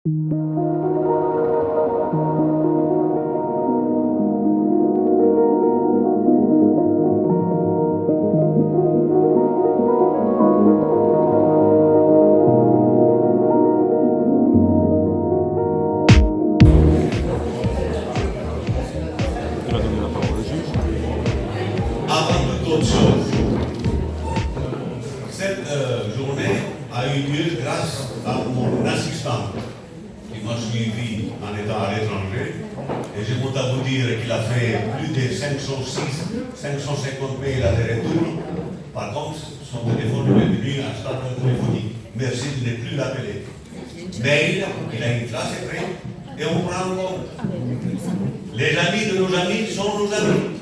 Avant de toute chose, cette journée a eu lieu grâce à mon assistant qui m'a suivi en étant à l'étranger. Et je compte à vous dire qu'il a fait plus de 550 mails aller-retour. Par contre, son téléphone lui est devenu un stade téléphonique. Merci de ne plus l'appeler. Mail, il a une classe écrite et on prend en compte. Les amis de nos amis sont nos amis.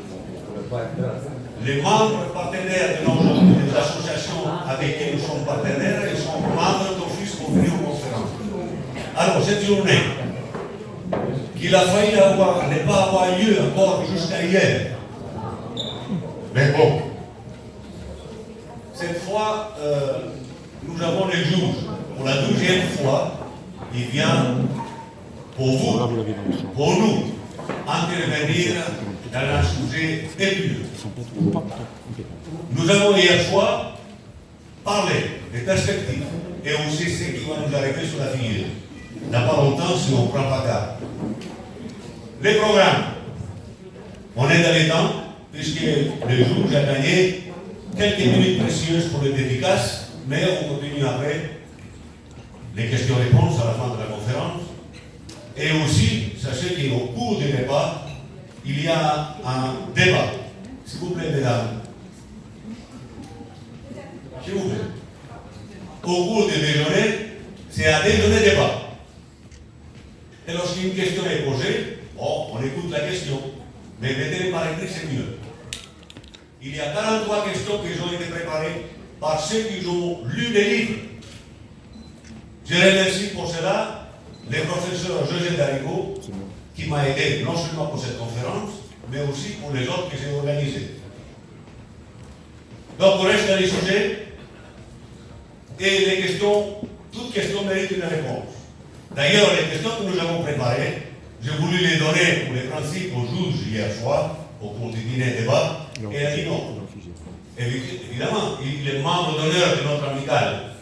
Les membres partenaires des associations avec qui nous sommes partenaires, ils sont membres d'office pour venir aux conférences. Alors, cette journée, qu'il a failli ne pas avoir lieu encore jusqu'à hier, mais bon, cette fois, nous avons les juges. Pour la 12e fois, il vient pour vous, pour nous, intervenir dans un sujet épineux. Nous avons hier soir parlé des perspectives et aussi ce qui va nous arriver sur la figure. Il n'y a pas longtemps si on ne prend pas garde. Les programmes, on est dans les temps, puisque le juge a gagné quelques minutes précieuses pour les dédicaces, mais on continue après les questions-réponses à la fin de la conférence. Et aussi, sachez qu'au cours du débat, il y a un débat. S'il vous plaît, mesdames. S'il vous plaît. Au cours du déjeuner, c'est un déjeuner-débat. Et lorsqu'une question est posée, bon, on écoute la question. Mais mettez-les par écrit, c'est mieux. Il y a 43 questions qui ont été préparées par ceux qui ont lu les livres. Je remercie pour cela le professeur José Darigo, qui m'a aidé non seulement pour cette conférence, mais aussi pour les autres que j'ai organisés. Donc, on reste dans les sujets, et les questions, toute question mérite une réponse. D'ailleurs, les questions que nous avons préparées, j'ai voulu les donner pour les principes au juge hier soir, au cours du dîner-débat, et elle a dit non. Évidemment, il est membre d'honneur de notre amicale.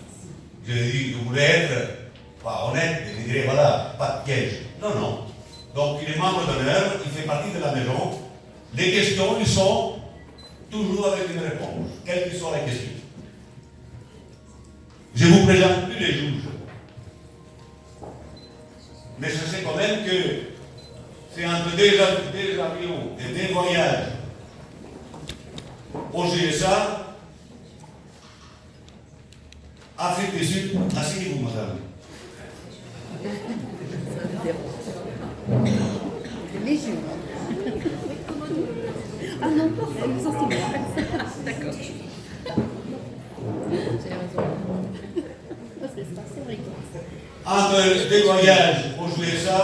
Je lui ai dit, je voulais être pas honnête, et je dirais, voilà, pas de piège. Non, non. Donc, il est membre d'honneur, il fait partie de la maison. Les questions, ils sont toujours avec une réponse, quelle que soit la question. Je ne vous présente plus les juges. Mais sachez quand même que c'est entre des avions et des voyages au GSA, Afrique du Sud, asseyez-vous, madame. Les juges. Ah non, elles sont similaires. D'accord. J'ai raison. C'est vrai. Entre des voyages aux USA,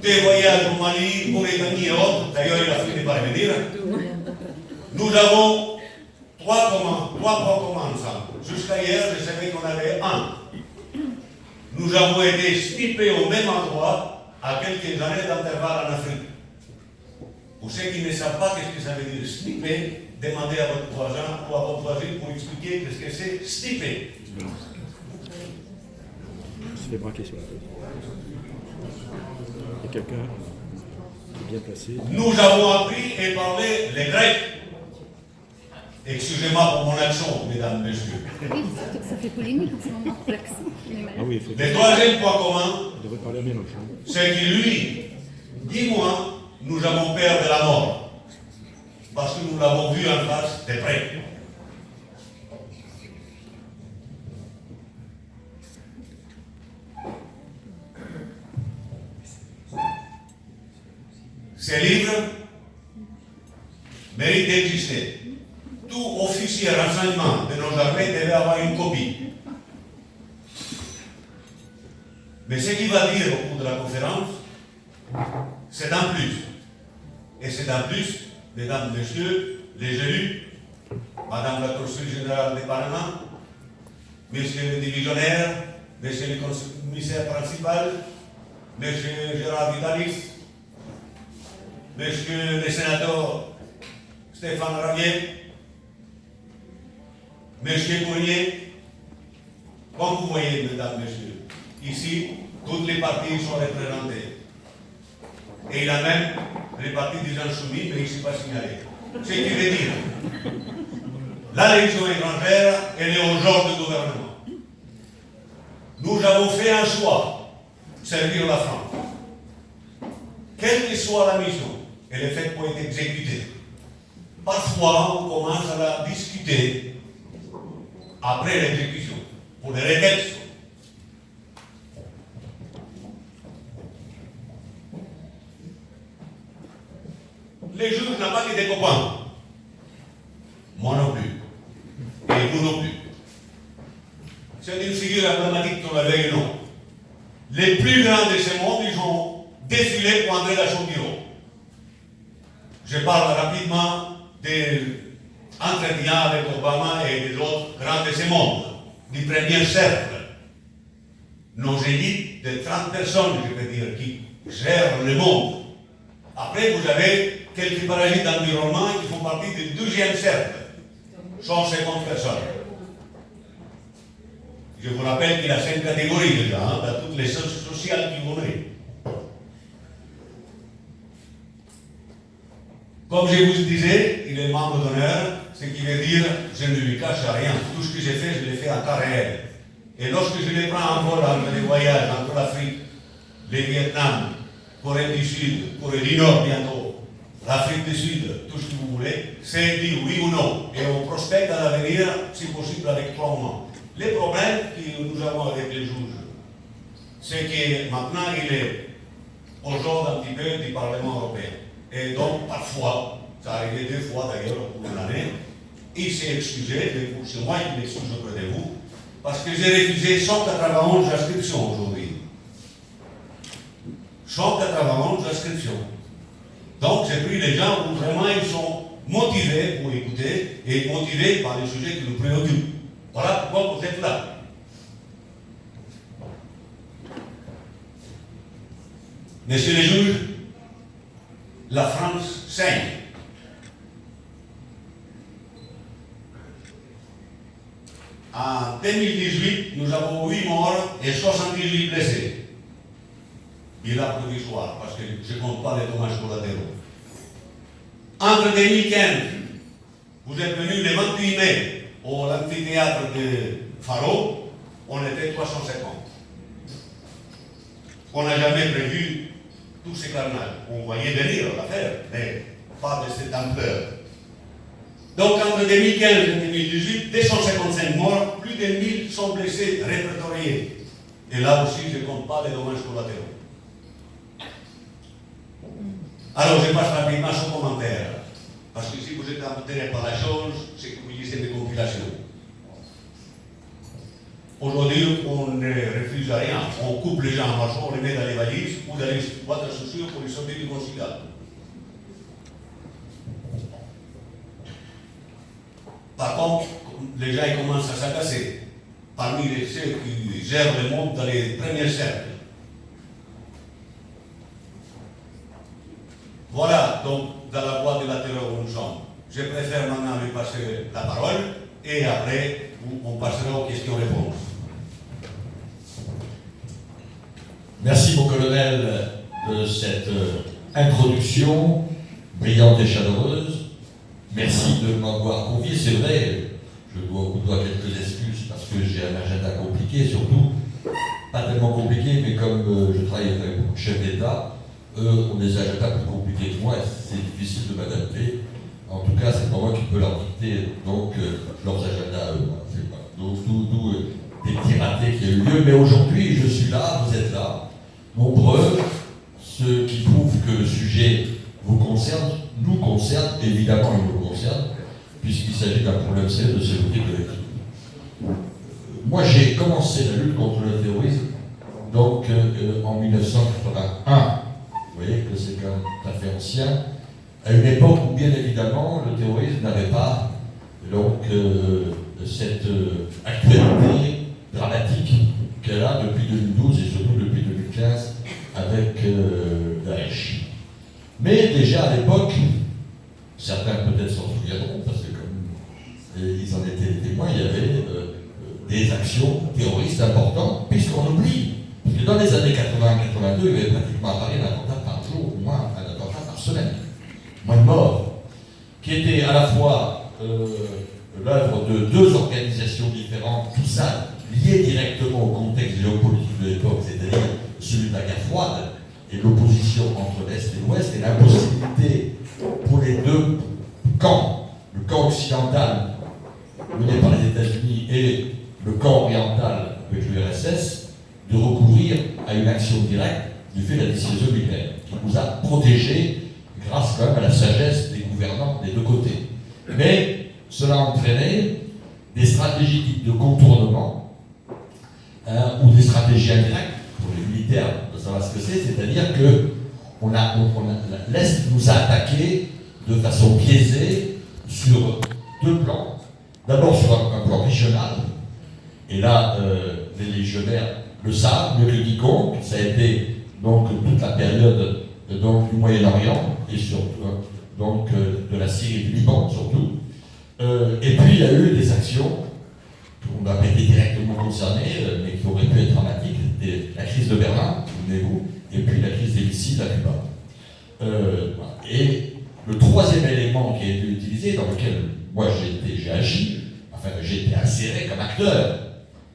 des voyages au Mali, Mauritanie et autres, d'ailleurs il a fini par venir, nous avons trois points communs ensemble. Jusqu'à hier, je savais qu'on avait un. Nous avons été snippés au même endroit à quelques années d'intervalle en Afrique. Pour ceux qui ne savent pas ce que ça veut dire snipper, demandez à votre voisin ou à votre voisine pour expliquer ce que c'est snipper. Se fait braquer sur la tête. Il y a quelqu'un qui est bien placé. Nous avons appris et parlé les Grecs. Excusez-moi pour mon accent, mesdames, messieurs. Oui, surtout que ça fait polémique en ce moment, l'accent. Ah oui, Le troisième point commun, il devrait parler à Mélenchon. c'est que lui, 10 mois, nous avons peur de la mort. Parce que nous l'avons vu en face de près. Ces livres méritent d'exister. Tout officier renseignement de nos armées devait avoir une copie. Mais ce qu'il va dire au cours de la conférence, c'est un plus. Et c'est un plus, mesdames, messieurs, les élus, madame la consul générale du Parlement, messieurs les divisionnaires, Monsieur le commissaire principal, Monsieur Gérard Vitalis, Monsieur le sénateur Stéphane Ravier, Monsieur Cournier, comme vous voyez, mesdames, messieurs, ici, toutes les parties sont représentées. Et il a même les partis des insoumis, mais ici pas signalé. Ce qui veut dire, la légion étrangère, elle est au genre de gouvernement. Nous avons fait un choix, servir la France. Quelle que soit la mission, elle est faite pour être exécutée. Parfois, on commence à la discuter après l'exécution, pour les réflexions. Les juges n'ont pas que des copains. Moi non plus. Et vous non plus. C'est une figure emblématique dans la veille, non. Les plus grands de ce monde, ils ont défilé pour entrer dans son bureau. Je parle rapidement des entretiens avec Obama et des autres grands de ce monde, du premier cercle. Nos élites de 30 personnes, je peux dire, qui gèrent le monde. Après, vous avez quelques parasites d'environnement qui font partie du deuxième cercle. 150 personnes. Je vous rappelle qu'il y a 5 catégories déjà, dans toutes les sciences sociales qui vont venir. Comme je vous disais, il est membre d'honneur, ce qui veut dire je ne lui cache rien. Tout ce que j'ai fait, je l'ai fait en temps réel. Et lorsque je les prends en vol entre les voyages, entre l'Afrique, le Vietnam, Corée du Sud, Corée du Nord bientôt, l'Afrique du Sud, tout ce que vous voulez, c'est dire oui ou non. Et on prospecte à l'avenir, si possible, avec 3 mois. Les problèmes que nous avons avec les juges, c'est que maintenant il est au genre un petit peu du Parlement européen. Et donc, parfois, ça arrivé 2 fois d'ailleurs au cours de l'année, il s'est excusé, c'est moi qui m'excuse auprès de vous, parce que j'ai refusé 191 inscriptions aujourd'hui. 191 inscriptions. Donc, j'ai pris les gens où vraiment ils sont motivés pour écouter et motivés par les sujets qui nous préoccupent. Voilà pourquoi vous êtes là. Messieurs les juges, la France saigne. En 2018, nous avons 8 morts et 78 blessés. Bilan provisoire, parce que je ne compte pas les dommages collatéraux. Entre 2015, vous êtes venus le 28 mai au l'amphithéâtre de Faro, on était 350. On n'a jamais prévu tous ces carnages. On voyait venir l'affaire, mais pas de cette ampleur. Donc entre 2015 et 2018, 255 morts, plus de 1000 sont blessés, répertoriés. Et là aussi, je ne compte pas les dommages collatéraux. Alors je passe rapidement son commentaire. Parce que si vous êtes intéressé par la chose, c'est que vous lisez des compilations. Aujourd'hui, on ne refuse à rien. On coupe les gens en marchant, on les met dans les valises ou dans les boîtes à chaussures pour les sortir du consulat. Par contre, les gens ils commencent à s'agacer. Parmi ceux qui gèrent le monde dans les premiers cercles. Voilà, donc, dans la voie de la terreur où nous sommes. Je préfère maintenant lui passer la parole et après, on passera aux questions-réponses. Merci, mon colonel, de cette introduction brillante et chaleureuse. Merci de m'avoir convié. C'est vrai, je vous dois quelques excuses parce que j'ai un agenda compliqué, surtout, pas tellement compliqué, mais comme je travaille avec beaucoup de chefs d'État, eux ont des agendas plus compliqués que moi et c'est difficile de m'adapter. En tout cas, c'est pas moi qui peux leur dicter donc leurs agendas à eux. Donc d'où des petits ratés qui ont eu lieu. Mais aujourd'hui, je suis là, vous êtes là, nombreux, ce qui prouve que le sujet vous concerne, nous concerne, évidemment il nous concerne, puisqu'il s'agit d'un problème sérieux de sécurité collective. Moi, j'ai commencé la lutte contre le terrorisme donc en 1981. Vous voyez que c'est quand même tout à fait ancien, à une époque où, bien évidemment, le terrorisme n'avait pas donc, cette actualité dramatique qu'elle a depuis 2012 et surtout depuis 2015 avec Daesh. Mais déjà à l'époque, certains peut-être s'en souviendront, parce que comme ils en étaient les témoins, il y avait des actions terroristes importantes, puisqu'on oublie, parce que dans les années 80-82, il y avait pratiquement à Paris un attentat par jour, au moins un attentat par semaine, moins de morts, qui était à la fois l'œuvre de deux organisations différentes, tout ça lié directement au contexte géopolitique de l'époque, c'est-à-dire celui de la guerre froide et l'opposition entre l'Est et l'Ouest, et l'impossibilité pour les deux camps, le camp occidental mené par les États-Unis et le camp oriental avec l'URSS, de recourir à une action directe du fait de la dissuasion nucléaire, qui nous a protégés grâce quand même à la sagesse des gouvernants des deux côtés. Mais cela a entraîné des stratégies de contournement ou des stratégies indirectes pour les militaires de savoir ce que c'est-à-dire que l'Est nous a attaqués de façon biaisée sur deux plans. D'abord sur un plan régional, et là les légionnaires le savent mieux que quiconque, ça a été donc toute la période donc, du Moyen-Orient et surtout donc de la Syrie et du Liban surtout. Et puis il y a eu des actions qu'on n'a pas été directement concernées, mais qui auraient pu être dramatiques. C'était la crise de Berlin, souvenez-vous, et puis la crise des missiles à Cuba. Et le troisième élément qui a été utilisé, dans lequel moi j'ai agi, enfin j'ai été inséré comme acteur,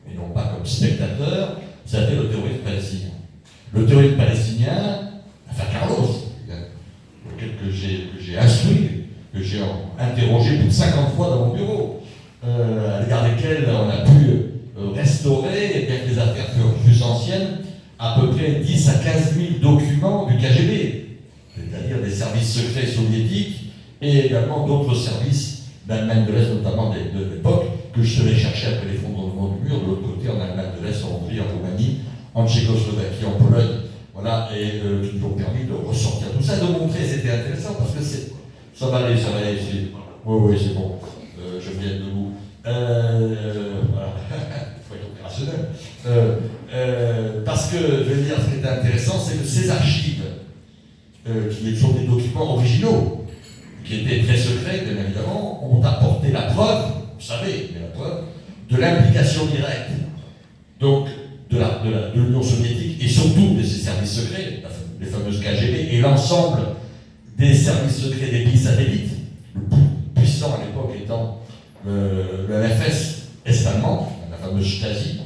et non pas comme spectateur, c'était le terrorisme palestinien. Le terrorisme palestinien, enfin Carlos, que j'ai instruit, que j'ai interrogé plus de 50 fois dans mon bureau, à l'égard desquels on a pu restaurer, et bien que les affaires furent plus anciennes, à peu près 10 à 15 000 documents du KGB, c'est-à-dire des services secrets soviétiques et également d'autres services d'Allemagne de l'Est, notamment de l'époque, que je serais chercher après l'effondrement du mur, de l'autre côté en Allemagne de l'Est, en Hongrie, en Roumanie, en Tchécoslovaquie, en Pologne, voilà, et qui nous ont permis de ressortir tout ça, de montrer, c'était intéressant, parce que ça va aller, oui, c'est bon, je viens de vous. Voilà, il faut être opérationnel. Parce que, je veux dire, ce qui est intéressant, c'est que ces archives, qui sont des documents originaux, qui étaient très secrets, bien évidemment, ont apporté la preuve, vous savez, mais la preuve, de l'implication directe, donc, de l'Union soviétique, et surtout de ses services secrets, les fameuses KGB, et l'ensemble des services secrets des pays satellites, le plus puissant à l'époque étant le FS est-allemand, la fameuse Stasi,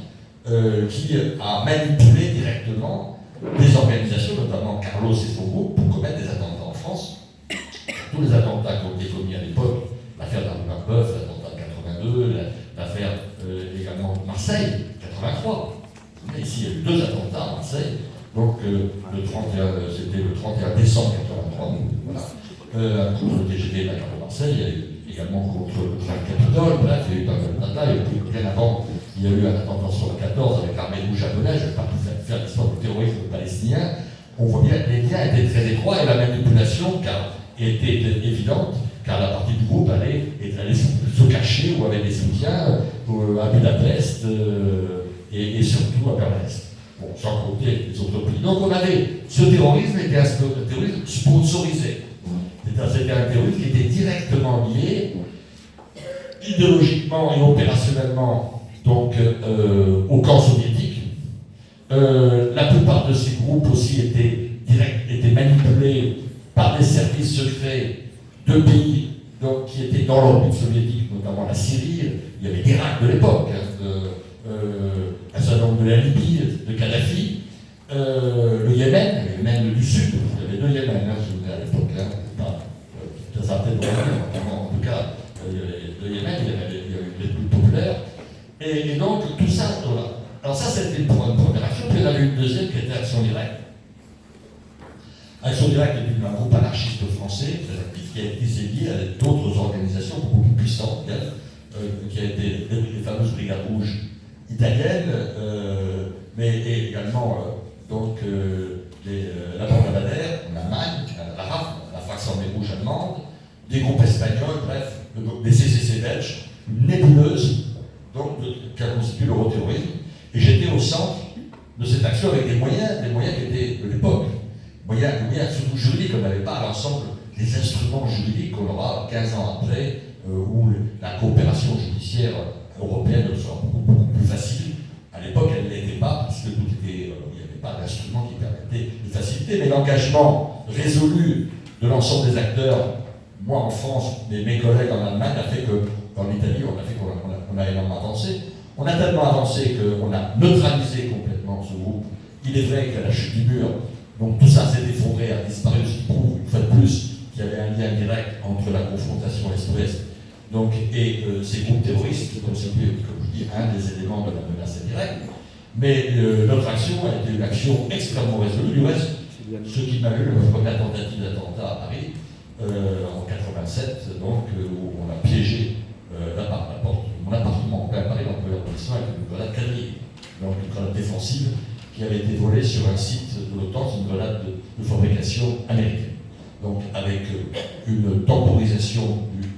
qui a manipulé directement des organisations, notamment Carlos et son groupe, pour commettre des attentats en France. Tous les attentats qui ont été commis à l'époque, l'affaire d'Arnaud-Marbeuf, l'attentat de 82, l'affaire également de Marseille, 83. Mais ici, il y a eu deux attentats à Marseille. Donc, c'était le 31 décembre 83. Voilà. Contre le TGV de la gare de Marseille, il y a eu également contre le Capitole. Bref, il y a eu pas mal d'attentats. Et puis, bien avant, il y a eu un attentat sur le 14 avec l'armée rouge japonaise. Je ne vais pas tout faire l'histoire du terrorisme palestinien. On voit bien que les liens étaient très étroits et la manipulation était évidente, car la partie du groupe allait se cacher ou avait des soutiens à Budapest et surtout à Berlin-Est. Bon, sans compter les autres pays. Donc on avait, ce terrorisme était un terrorisme sponsorisé. C'était un terrorisme qui était directement lié, idéologiquement et opérationnellement, donc au camp soviétique. La plupart de ces groupes aussi étaient manipulés par des services secrets de pays donc, qui étaient dans l'orbite soviétique, notamment la Syrie. Il y avait l'Irak de l'époque, un certain nombre de la Libye, de Kadhafi, le Yémen du Sud. Il y avait deux Yémen, je vous dis à l'époque. Ça a peut-être en tout cas, le Yémen, il y avait les plus populaires. Et donc, tout ça, voilà. Alors ça, c'était pour une première action, puis il y en avait une deuxième qui était Action Directe. Action Directe est un groupe anarchiste français, qui s'est lié à d'autres organisations beaucoup plus puissantes, qui a été les fameuses Brigades Rouges italiennes, mais également donc, la Bande Badr en Allemagne, la RAF, la fraction armée rouge allemande, des groupes espagnols, bref, des CCC belges, une nébuleuse donc, qui a constitué l'euroterrorisme. Et j'étais au centre de cette action avec des moyens qui étaient de l'époque, moyens surtout juridiques. On n'avait pas à l'ensemble des instruments juridiques qu'on aura 15 ans après, où la coopération judiciaire européenne sera beaucoup plus facile. À l'époque, elle ne l'était pas, parce que il n'y avait pas d'instrument qui permettait de faciliter, mais l'engagement résolu de l'ensemble des acteurs, moi en France, mais mes collègues en Allemagne, a fait qu'en Italie, on a énormément avancé. On a tellement avancé qu'on a neutralisé complètement ce groupe. Il est vrai qu'à la chute du mur, donc tout ça s'est effondré, a disparu, ce qui prouve une fois de plus qu'il y avait un lien direct entre la confrontation Est-Ouest et ces groupes terroristes qui constituaient, comme je dis, un des éléments de la menace indirecte. Mais notre action a été une action extrêmement résolue. Du reste, ce qui m'a eu la première tentative d'attentat à Paris, en 87, donc, où on a piégé mon appartement en plein Paris, dans le premier arrondissement, avec une grenade quadrille, donc une grenade défensive qui avait été volée sur un site de l'OTAN, c'est une grenade de fabrication américaine. Donc avec une temporisation du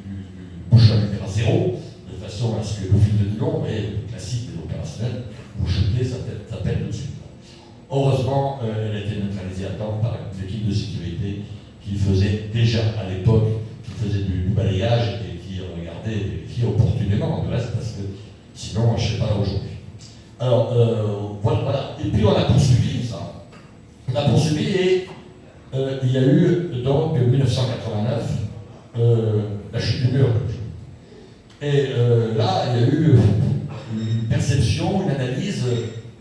bouchon numéro 0, de façon à ce que le fil de nylon, mais le classique des opérationnels, vous jetez, ça pète tout de suite. Heureusement, elle a été neutralisée à temps par une équipe de sécurité qui faisait déjà à l'époque, qui faisait du balayage et qui regardait, qui opportunément de reste, parce que sinon, je ne sais pas aujourd'hui. Alors, voilà. Et puis on a poursuivi ça. On a poursuivi et il y a eu donc 1989 la chute du mur. Et là, il y a eu une perception, une analyse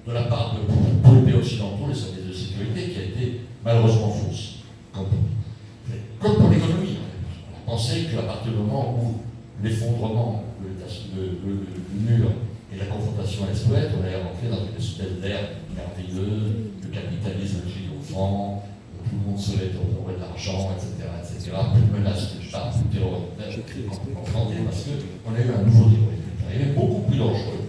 de la part de tous les pays occidentaux, les services de sécurité, qui a été malheureusement fausse. Comme pour l'économie. On pensait qu'à partir du moment où l'effondrement du mur et la confrontation à l'Est-Ouest, on allait rentrer dans une espèce d'ère merveilleuse, le capitalisme triomphant, tout le monde serait aurait de l'argent, etc., plus de menaces de l'État, plus de terrorisme, parce qu'on a eu un nouveau terrorisme. Il est beaucoup plus dangereux,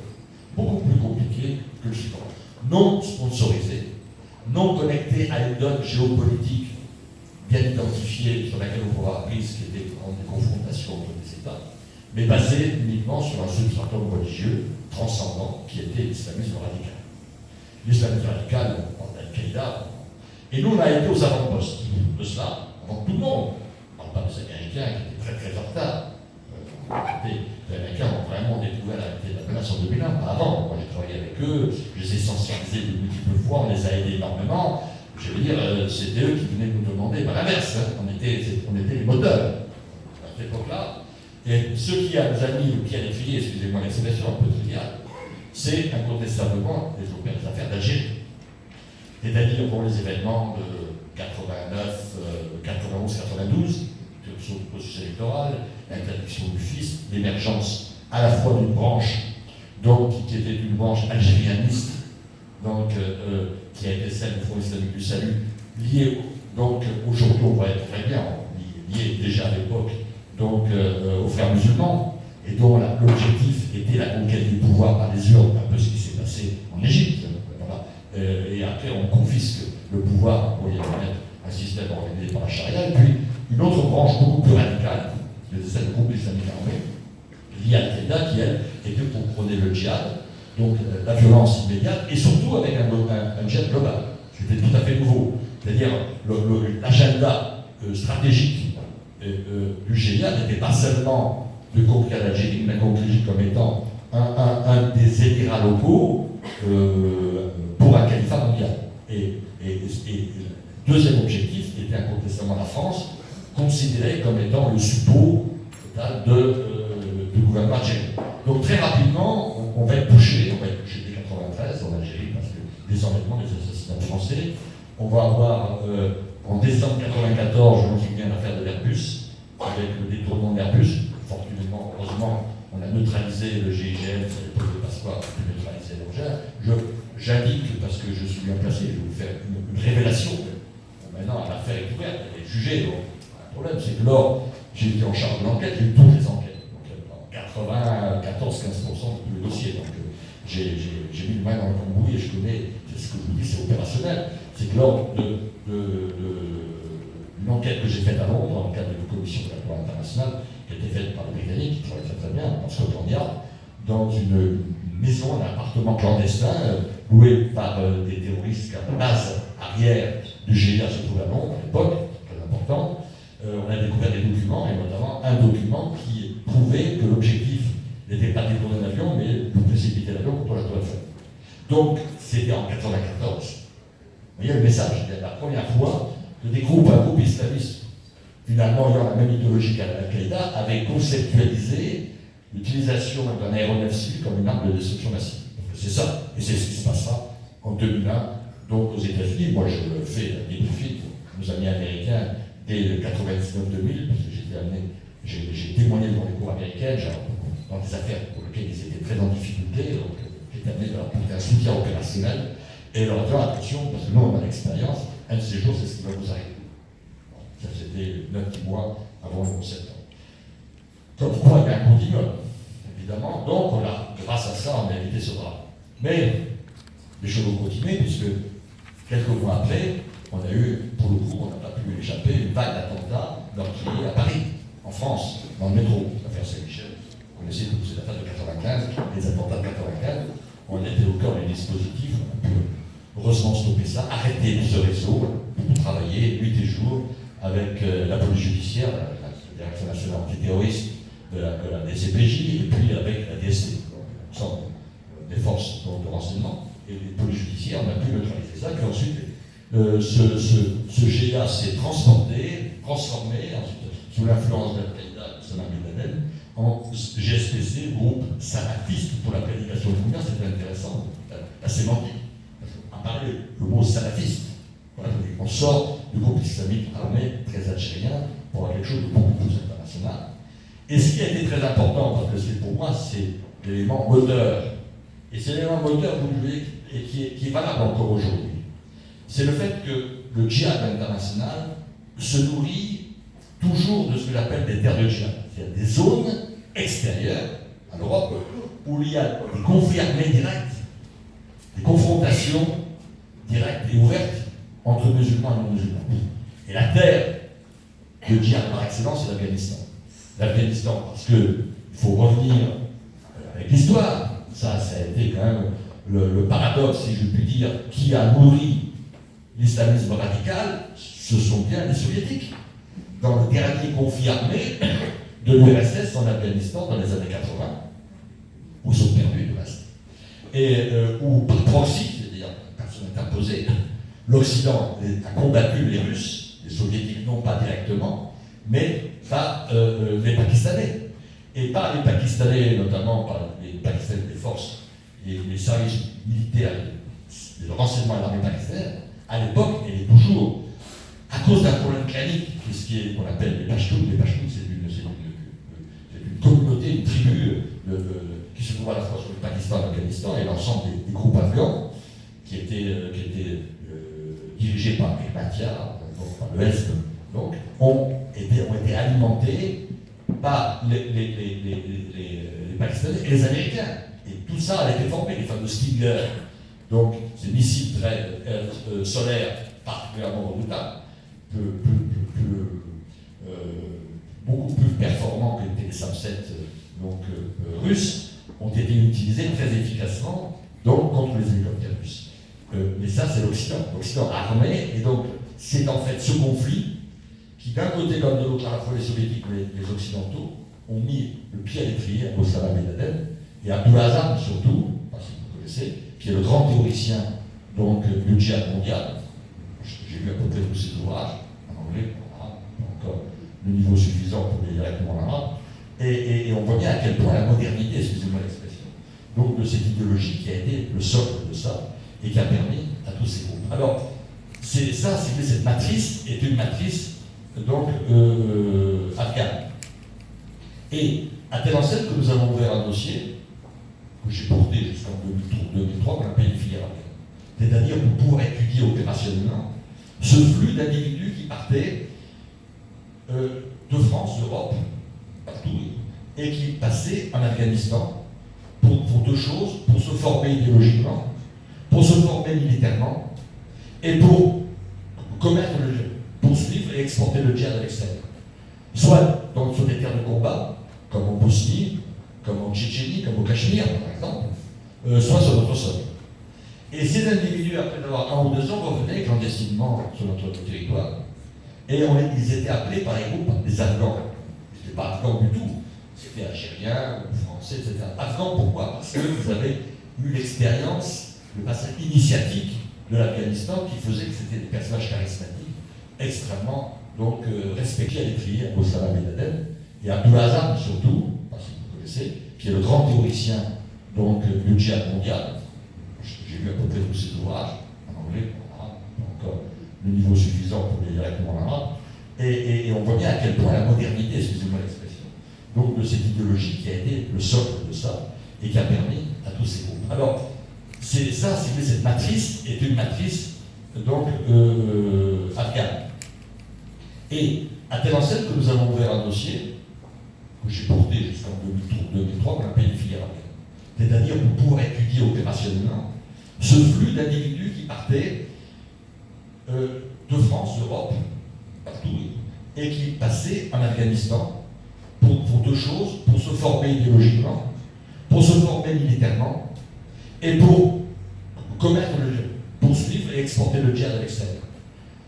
beaucoup plus compliqué que le suivant. Non sponsorisé, non connecté à une donne géopolitique bien identifiée sur laquelle on pourra appuyer ce qui était en confrontation entre les États, mais basé uniquement sur un substratum religieux transcendant qui était l'islamisme radical. L'islamisme radical, Al-Qaïda. Et nous, on a été aux avant-postes de cela, avant tout le monde. On ne parle pas des Américains qui étaient très très en retard. Les Américains ont vraiment découvert la réalité de la menace en 2001, pas avant. Moi, j'ai travaillé avec eux, je les ai sensibilisés de multiples fois, on les a aidés énormément. Je veux dire, c'était eux qui venaient nous demander, l'inverse, on était les moteurs à cette époque-là. Et ce qui nous a mis le pied à l'étrier, excusez-moi l'expression un peu triviale, c'est incontestablement les affaires d'Algérie. C'est-à-dire pour les événements de 89, 91, 92, le processus électoral, l'interdiction du fisc, l'émergence à la fois d'une branche, donc qui était une branche algérianiste, donc qui a été celle du Front islamique du salut, liée, donc aujourd'hui on va être très bien, liée déjà à l'époque, donc aux frères musulmans, et dont l'objectif était la conquête du pouvoir par les urnes, un peu ce qui s'est passé en Égypte. Voilà. Et après on confisque le pouvoir pour y mettre un système organisé par la charia, et puis une autre branche beaucoup plus radicale, c'est le groupe islamique armé, liée à Al-Qaïda, qui elle était pour prôner le djihad, donc la violence immédiate, et surtout avec un djihad global. C'était tout à fait nouveau. C'est-à-dire l'agenda stratégique du djihad n'était pas seulement de conquérir l'Algérie, mais conquérir comme étant un des émirats locaux pour un califat mondial. Et le deuxième objectif était incontestablement la France, considérée comme étant le suppôt total du gouvernement algérien. Donc très rapidement, on va être touché dès 93 en Algérie, parce que des enlèvements, des assassinats français. On va avoir, en décembre 94, je me souviens l'affaire de l'Airbus, avec le détournement de l'Airbus. Fortunément, heureusement, on a neutralisé le GIGN, c'est l'époque de Pasqua, on a pu neutraliser l'engin. J'indique, parce que je suis bien placé, je vais vous faire une révélation. Maintenant, l'affaire est ouverte, elle est jugée. Donc, le problème, c'est que lors, j'ai été en charge de l'enquête, j'ai eu toutes les enquêtes. Donc, 14-15% de tous les dossiers. Donc, j'ai mis le main dans le cambouis et je connais, c'est ce que je vous dis, c'est opérationnel. C'est que lors d'une enquête que j'ai faite à Londres, dans le cadre d'une commission de la Cour internationale, qui a été faite par les Britanniques, qui travaillent très très bien, en Scotland Yard, dans une maison, un appartement clandestin, loué par des terroristes, car la base arrière du GIA se trouvait à Londres à l'époque, très important. On a découvert des documents, et notamment un document qui prouvait que l'objectif n'était pas de détourner l'avion, mais de précipiter l'avion contre la Tour Eiffel. Donc, c'était en 1994. Vous voyez le message, c'était la première fois que un groupe islamiste, finalement ayant la même idéologie qu'Al-Qaïda, avait conceptualisé l'utilisation d'un aéronef civil comme une arme de destruction massive. C'est ça, et c'est ce qui se passera en 2001, donc aux États-Unis. Moi, je le fais débriefing pour nos amis américains dès 99-2000, parce que j'ai témoigné devant les cours américaines, dans des affaires pour lesquelles ils étaient très en difficulté, donc j'étais amené de leur apporter un soutien opérationnel et leur dire attention, parce que nous on a l'expérience, un de ces jours c'est ce qui va vous arriver. Bon, ça c'était 9-10 mois avant le 11 septembre. Comme quoi il y a un continuum, évidemment, donc on a, grâce à ça, on a évité ce drame. Mais les choses ont continué, puisque quelques mois après, on a eu, pour le coup, on n'a pas pu échapper, une vague d'attentats meurtriers à Paris, en France, dans le métro, l'affaire Saint-Michel. Vous connaissez tous ces affaires de 95, les attentats de 95. On était au cœur des dispositifs, on a pu heureusement stopper ça, arrêter ce réseau, travailler nuit et jour avec la police judiciaire, la Direction nationale antiterroriste de la DCPJ, et puis avec la DST, l'ensemble des forces de renseignement et les polices judiciaires. On a pu neutraliser ça, puis ensuite ce GIA s'est transformé, ensuite, sous l'influence d'Al-Qaïda, de Osama bin Laden, en GSPC, groupe salafiste pour la prédication du mouvement. C'était intéressant, la sémantique. On parlait le mot salafiste. Voilà, on sort du groupe islamique armé très algérien pour avoir quelque chose de beaucoup plus international. Et ce qui a été très important, parce que c'est pour moi, c'est l'élément moteur. Et c'est l'élément moteur, vous le voyez, et qui est valable encore aujourd'hui. C'est le fait que le djihad international se nourrit toujours de ce que j'appelle des terres de djihad, c'est-à-dire des zones extérieures à l'Europe où il y a des conflits armés directs, des confrontations directes et ouvertes entre musulmans et non-musulmans. Et la terre de djihad par excellence, c'est l'Afghanistan. L'Afghanistan, parce qu'il faut revenir avec l'histoire, ça a été quand même le paradoxe, si je puis dire, qui a nourri l'islamisme radical, ce sont bien les soviétiques. Dans le dernier conflit armé de l'URSS en Afghanistan dans les années 80, où ils sont perdus du reste. Et où par proxy, c'est-à-dire personne n'est imposé, l'Occident a combattu les Russes, les soviétiques non pas directement, mais par les Pakistanais. Et par les Pakistanais, notamment par les Pakistanais des forces et les services militaires, le renseignement et l'armée pakistanaise, à l'époque, et toujours, à cause d'un problème clanique, qu'on appelle les Pashtuns. Les Pashtuns, c'est une communauté, une tribu qui se trouve à la fois sur le Pakistan, l'Afghanistan et l'ensemble des groupes afghans qui étaient dirigés par les Bhatia, par l'Ouest, donc, ont été alimentés par les Pakistanais et les Américains. Et tout ça a été formé, les fameux Stinger, donc ces missiles solaires particulièrement redoutables, beaucoup plus performants que les SAM-7 russes, ont été utilisés très efficacement donc, contre les hélicoptères russes. Mais ça, c'est l'Occident armé, et donc c'est en fait ce conflit qui, d'un côté comme de l'autre, à la fois les soviétiques et les occidentaux, ont mis le pied à l'étrier à Osama bin Laden, et à Abdul Azam surtout, parce que vous connaissez, qui est le grand théoricien donc, du djihad mondial. J'ai lu à peu près tous ses ouvrages, en anglais, en arabe, pas encore le niveau suffisant pour les directement en arabe, et on voit bien à quel point la modernité, excusez-moi l'expression, donc de cette idéologie qui a été le socle de ça, et qui a permis à tous ces groupes. Alors, c'est que cette matrice est une matrice donc afghane. Et à telle enseigne que nous avons ouvert un dossier que j'ai porté jusqu'en 2003 qu'on appelle une filière afghane. C'est-à-dire pour pouvoir étudier opérationnellement ce flux d'individus qui partaient de France, d'Europe, partout, et qui passaient en Afghanistan pour deux choses, pour se former idéologiquement, pour se former militairement, et pour commettre poursuivre et exporter le djihad à l'extérieur. Soit sur des terres de combat, comme en Bosnie, comme en Tchétchénie, comme au Cachemire, par exemple, soit sur notre sol. Et ces individus, après avoir 1 ou 2 ans, revenaient clandestinement sur notre territoire. Et ils étaient appelés par les groupes des Afghans. Ils n'étaient pas Afghans du tout. C'était Algériens, Français, etc. Afghans, pourquoi? Parce que vous avez eu l'expérience, le passage initiatique de l'Afghanistan qui faisait que c'était des personnages charismatiques extrêmement respectés à l'étrier à Osama bin Laden et à Abdullah Azzam surtout, parce que vous connaissez, qui est le grand théoricien du djihad mondial. J'ai lu à peu près tous ses ouvrages, en anglais, en arabe, pas encore le niveau suffisant pour les directement en arabe, et on voit bien à quel point la modernité, excusez-moi l'expression, donc de cette idéologie qui a été le socle de ça, et qui a permis à tous ces groupes. Alors, c'est ça, c'est que cette matrice est une matrice afghane. Et à telle enseigne que nous avons ouvert un dossier que j'ai porté jusqu'en 2003 qu'on appelle les filières afghanes. C'est-à-dire pour pouvoir étudier opérationnellement ce flux d'individus qui partaient de France, d'Europe, partout, et qui passaient en Afghanistan pour 2 choses, pour se former idéologiquement, pour se former militairement, et pour poursuivre et exporter le djihad à l'extérieur.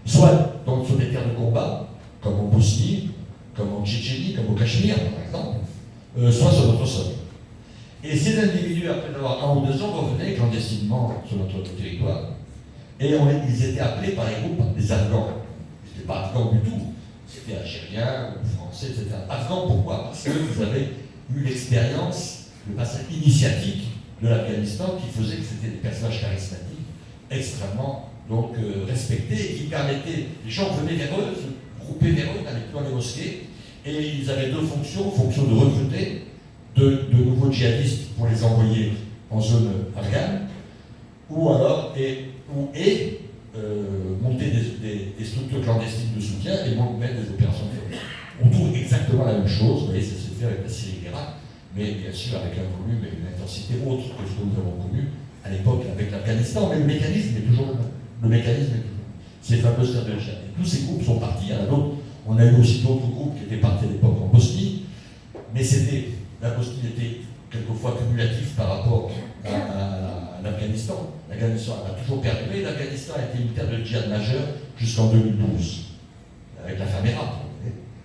Soit sur des terres de combat, comme en Bosnie, comme en Tchétchénie, comme au Cachemire, par exemple, soit sur notre sol. Et ces individus, après avoir 1 ou 2 ans, revenaient clandestinement sur notre territoire. Et ils étaient appelés par les groupes des Afghans. Ils n'étaient pas Afghans du tout. C'était Algériens, Français, etc. Afghans, pourquoi? Parce que vous avez eu l'expérience, le passage initiatique de l'Afghanistan qui faisait que c'était des personnages charismatiques extrêmement respectés et qui permettaient, les gens venaient vers eux, se grouper vers eux dans les mosquées, et ils avaient 2 fonctions, fonction de recruter de nouveaux djihadistes pour les envoyer en zone afghane, ou alors monter des structures clandestines de soutien et mettre des opérations terroristes. On trouve exactement la même chose, vous voyez, ça s'est fait avec la Syrie et l'Irak, mais bien sûr avec un volume et une intensité autre que ce que nous avons connu à l'époque avec l'Afghanistan, mais le mécanisme est toujours le même. Le mécanisme est toujours le même. Ces fameuses terres de djihad. Et tous ces groupes sont partis, il y en a d'autres. On a eu aussi d'autres groupes qui étaient partis à l'époque en Bosnie, mais la Bosnie était quelquefois cumulative par rapport à l'Afghanistan. L'Afghanistan a toujours perduré, l'Afghanistan a été une terre de djihad majeure jusqu'en 2012, avec la FAMERA.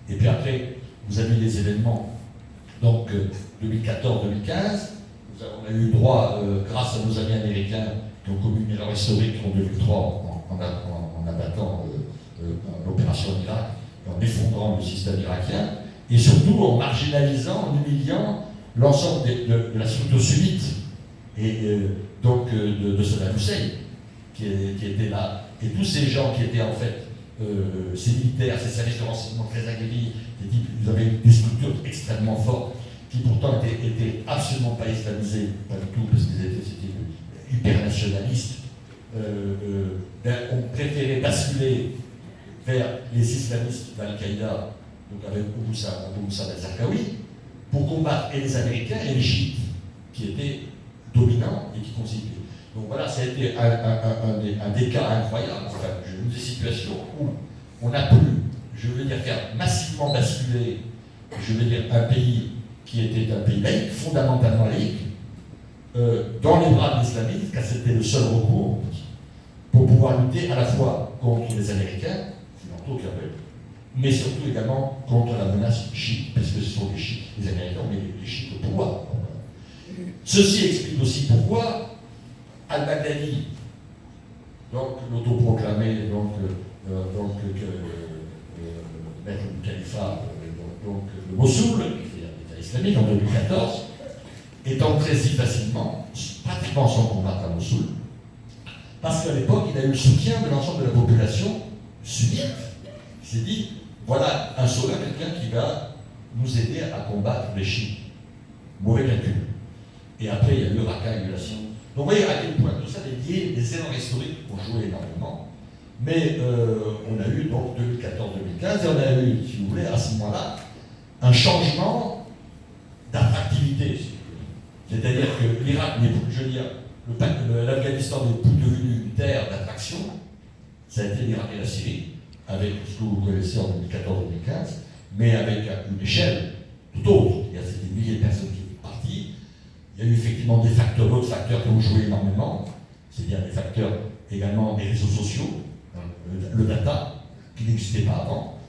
Et puis après, vous avez eu des événements, donc 2014-2015, on a eu droit, grâce à nos amis américains qui ont commis une erreur historique en 2003 en abattant l'opération en Irak, en effondrant le système irakien, et surtout en marginalisant, en humiliant l'ensemble de la structure sunnite, et de Saddam Hussein, qui était là. Et tous ces gens qui étaient en fait ces militaires, ces services de renseignement très aguerris, vous avez des structures extrêmement fortes, qui pourtant étaient absolument pas islamisées, pas du tout, parce qu'ils étaient hyper nationalistes, ont préféré basculer vers les islamistes d'Al-Qaïda, donc avec Abu Musab al-Zarqawi, pour combattre et les Américains et les chiites, qui étaient dominants et qui constituaient. Donc voilà, ça a été un des cas incroyables, enfin, des situations où on a pu, je veux dire, faire massivement basculer, je veux dire, un pays qui était un pays laïque, fondamentalement laïque, dans les bras de l'islamisme, car c'était le seul recours pour pouvoir lutter à la fois contre les Américains, mais surtout également contre la menace chiite, parce que ce sont les chiites, les Américains, mais les chiites au pouvoir. Ceci explique aussi pourquoi Al-Baghdadi, donc l'autoproclamé maître du califat, le Mossoul, l'État islamique en 2014, est entré si facilement, pratiquement sans combattre à Mossoul, parce qu'à l'époque, il a eu le soutien de l'ensemble de la population sunnite. Il s'est dit, voilà un sauveur, quelqu'un qui va nous aider à combattre les chiites. Mauvais calcul. Et après, il y a eu Raqqa, il y a eu la Syrie. Donc vous voyez à quel point tout ça est lié, les éléments historiques ont joué énormément. Mais on a eu donc 2014-2015, et on a eu, si vous voulez, à ce moment-là, un changement d'attractivité. C'est-à-dire que l'Irak n'est plus, je veux dire, l'Afghanistan n'est plus devenu une terre d'attraction, ça a été l'Irak et la Syrie, avec ce que vous connaissez en 2014-2015, mais avec une échelle tout autre. Il y a des milliers de personnes qui sont parties. Il y a eu effectivement d'autres facteurs qui ont joué énormément. c'est bien des facteurs également des réseaux sociaux, le data, qui n'existait pas avant,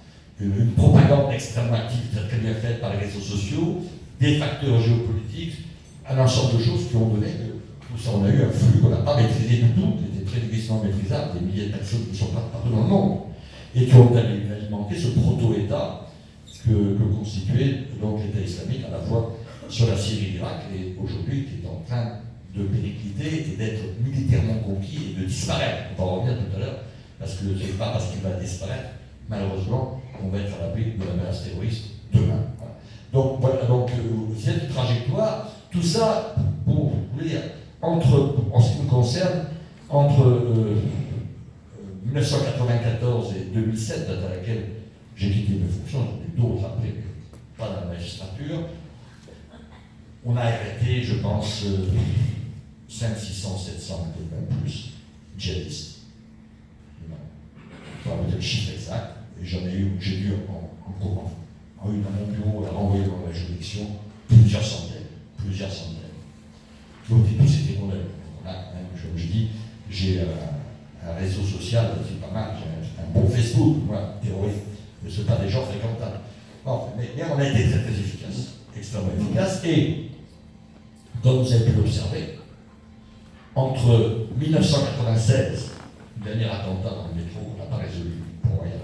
une propagande extrêmement active, très bien faite par les réseaux sociaux, des facteurs géopolitiques, un ensemble de choses qui ont donné que tout ça, on a eu un flux qu'on n'a pas maîtrisé du tout, qui était très difficilement maîtrisable, des milliers de personnes qui sont partout dans le monde, et qui ont alimenté ce proto-État que constituait donc l'État islamique à la fois sur la Syrie et l'Irak, et aujourd'hui qui est en train de péricliter et d'être militairement conquis et de disparaître. On va en revenir tout à l'heure, parce que ce n'est pas parce qu'il va disparaître, malheureusement, qu'on va être à l'abri de la menace terroriste demain. Voilà. Donc voilà, donc cette trajectoire, tout ça, pour vous dire, en ce qui me concerne, entre 1994 et 2007, date à laquelle j'ai quitté mes fonctions, j'en ai d'autres après, mais pas dans la magistrature, on a arrêté, je pense, 500, 600, 700, peut-être même plus, djihadistes. Je ne vais pas vous dire le chiffre exact, et j'ai dû en une à mon bureau, à renvoyer dans la juridiction plusieurs centaines. Donc, et puis c'était condamné. On a, comme je dis, j'ai un réseau social, c'est pas mal, j'ai un bon Facebook, moi, terroriste, mais ce ne sont pas des gens fréquentables. Bon, mais on a été très très efficace, extrêmement efficace, et comme vous avez pu l'observer, entre 1996, le dernier attentat dans le métro qu'on n'a pas résolu pour rien,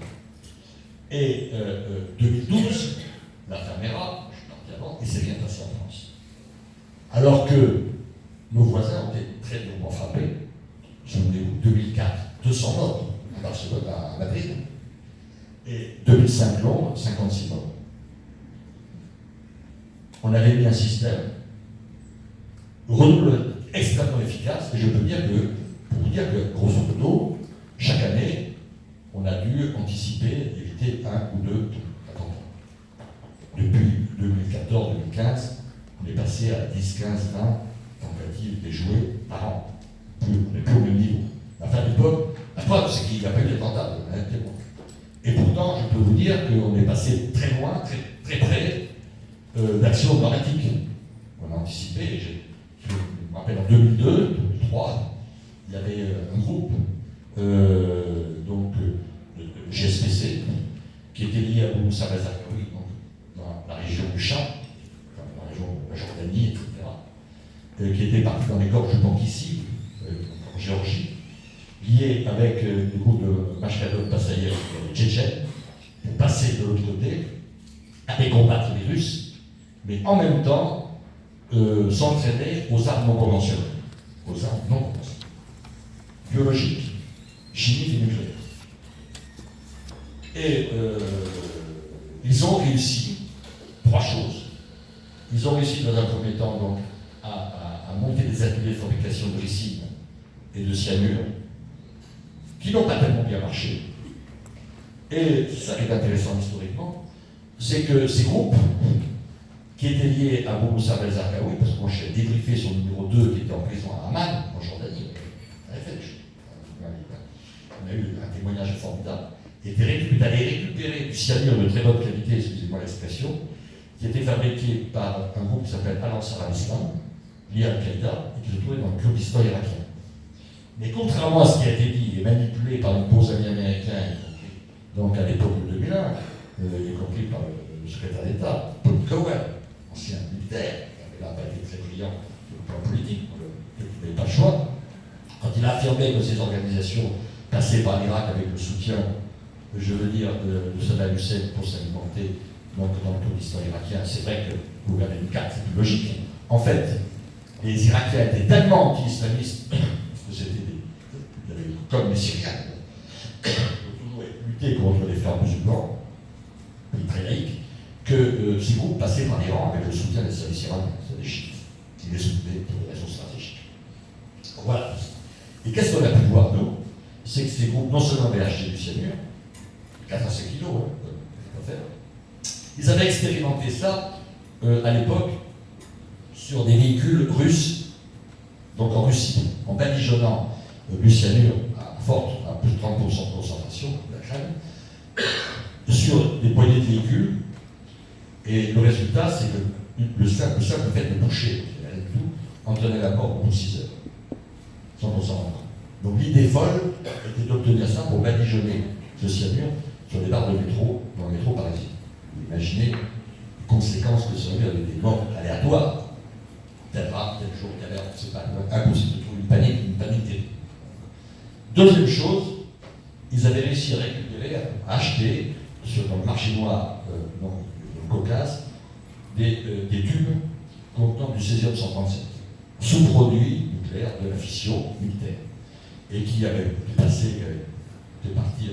et 2012, l'affaire Mera, je suis parti avant, et c'est rien passé en France. Alors que nos voisins ont été très durement frappés. Souvenez-vous, 2004, 200 morts à Barcelone, à Madrid. Et 2005, Londres, 56 morts. On avait mis un système extrêmement efficace, et je peux dire que, pour vous dire que, grosso modo, chaque année, on a dû anticiper, éviter un ou deux attentats. Depuis 2014-2015, on est passé à 10, 15, 20 tentatives déjouées par an. On n'est plus au même niveau. À la fin du l'époque, la preuve, c'est qu'il n'y a pas eu d'attentat. Et pourtant, je peux vous dire qu'on est passé très loin, très près d'actions dramatiques qu'on a anticipées. Je me rappelle en 2002, 2003, il y avait un groupe, de GSPC, qui était lié à Moussa Bazarkaoui, dans la région du Cham, dans la région de la Jordanie, etc., qui était parti dans les gorges de Bankissi, en Géorgie, lié avec le groupe de Machkadov Passayev, tchétchène, pour passer de l'autre côté, aller combattre les Russes, mais en même temps s'entraîner aux armes non conventionnelles, biologiques, chimiques et nucléaires. Et ils ont réussi trois choses. Ils ont réussi dans un premier temps donc, à monter des ateliers de fabrication de ricine et de cyanure qui n'ont pas tellement bien marché. Et ça qui est intéressant historiquement, c'est que ces groupes qui étaient liés à Moussa Bazarkaoui, parce que moi j'ai débriefé son numéro 2 qui était en prison à Amman, en Jordanie, on avait fait des choses. On a eu un témoignage formidable. Il était allé récupérer du cyanure de très bonne qualité, excusez-moi l'expression, qui était fabriqué par un groupe qui s'appelle Al-Ansar al-Islam, lié à Al-Qaïda, et qui se trouvait dans le Kurdistan irakien. Mais contrairement à ce qui a été dit et manipulé par nos beaux amis américains, donc à l'époque de 2001, y compris par le secrétaire d'État, Paul Cohen, ancien militaire, qui n'avait pas été très brillant sur le plan politique, il n'avait pas le choix, quand il a affirmé que ces organisations passaient par l'Irak avec le soutien, je veux dire, de Saddam Hussein pour s'alimenter donc dans le Kurdistan irakien, c'est vrai que vous regardez une carte, c'est plus logique. En fait, les Irakiens étaient tellement anti-islamistes que c'était comme les Syriens, qui ont toujours lutté contre les frères musulmans, pays très laïcs, que ces groupes passaient par l'Iran avec le soutien des services iraniens, c'est des chiites, qui les soutenaient pour des raisons stratégiques. Voilà. Et qu'est-ce qu'on a pu voir, nous? C'est que ces groupes, non seulement avaient acheté du cyanure, 4 à 5 kilos, ils avaient expérimenté ça à l'époque sur des véhicules russes, donc en Russie, en badigeonnant du cyanure à plus de 30% de concentration, la crème, sur des poignées de véhicules. Et le résultat, c'est que le simple fait de toucher tout entraînait la mort au bout de 6 heures. 100% Donc l'idée folle était d'obtenir ça pour badigeonner ce cyanure sur les barres de métro, dans le métro parisien. Vous imaginez les conséquences que ça aurait avec des morts aléatoires. Tel rare, tel jour, tel heure, c'est pas impossible de trouver une panique terrible. Deuxième chose, ils avaient réussi à récupérer, à acheter, dans le marché noir, dans le Caucase, des tubes contenant du césium-137, sous-produit nucléaire de la fission militaire, et qui avait passé des parties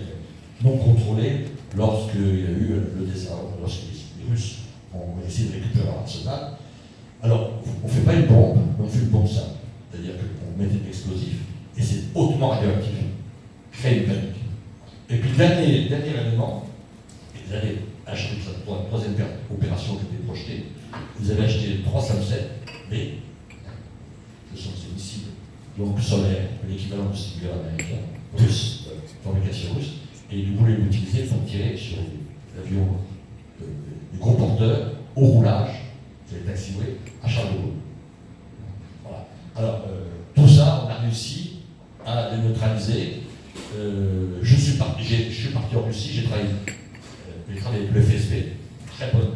non contrôlées lorsqu'il y a eu le désordre, lorsque les Russes ont essayé de récupérer leur arsenal. Alors, on ne fait pas une bombe, on fait une bombe simple, c'est-à-dire qu'on met des explosifs, et c'est hautement radioactif, crée une panique. Et puis, dernier élément, ils avaient acheté ça pour la troisième opération qui était projetée. Ils avaient acheté 3 Samset, mais ce sont ces missiles, donc solaires, l'équivalent du civil américain, russe, fabrication russe, et ils voulaient l'utiliser pour tirer sur les avions, des gros porteurs, au roulage, c'est les taxiways, à Charles de Gaulle. Voilà. Alors, tout ça, on a réussi à les neutraliser. Je suis parti en Russie, j'ai travaillé avec le FSB, très bonne.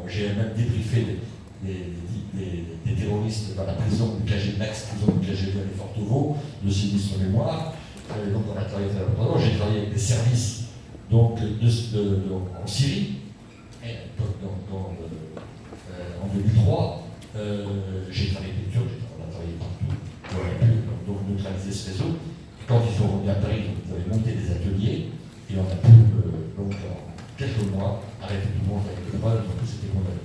J'ai même débriefé des terroristes dans la prison du KGB, prison du KGB à Fortovo, de sinistre mémoire. Donc on a travaillé très longtemps. J'ai travaillé avec des services donc, en Syrie, en 2003. J'ai travaillé avec les Turcs, on a travaillé partout. On a pu donc neutraliser ce réseau. Quand ils sont revenus à Paris, ils avaient monté des ateliers et on a pu, donc, en quelques mois, arrêter tout le monde avec les preuves, donc c'était condamné.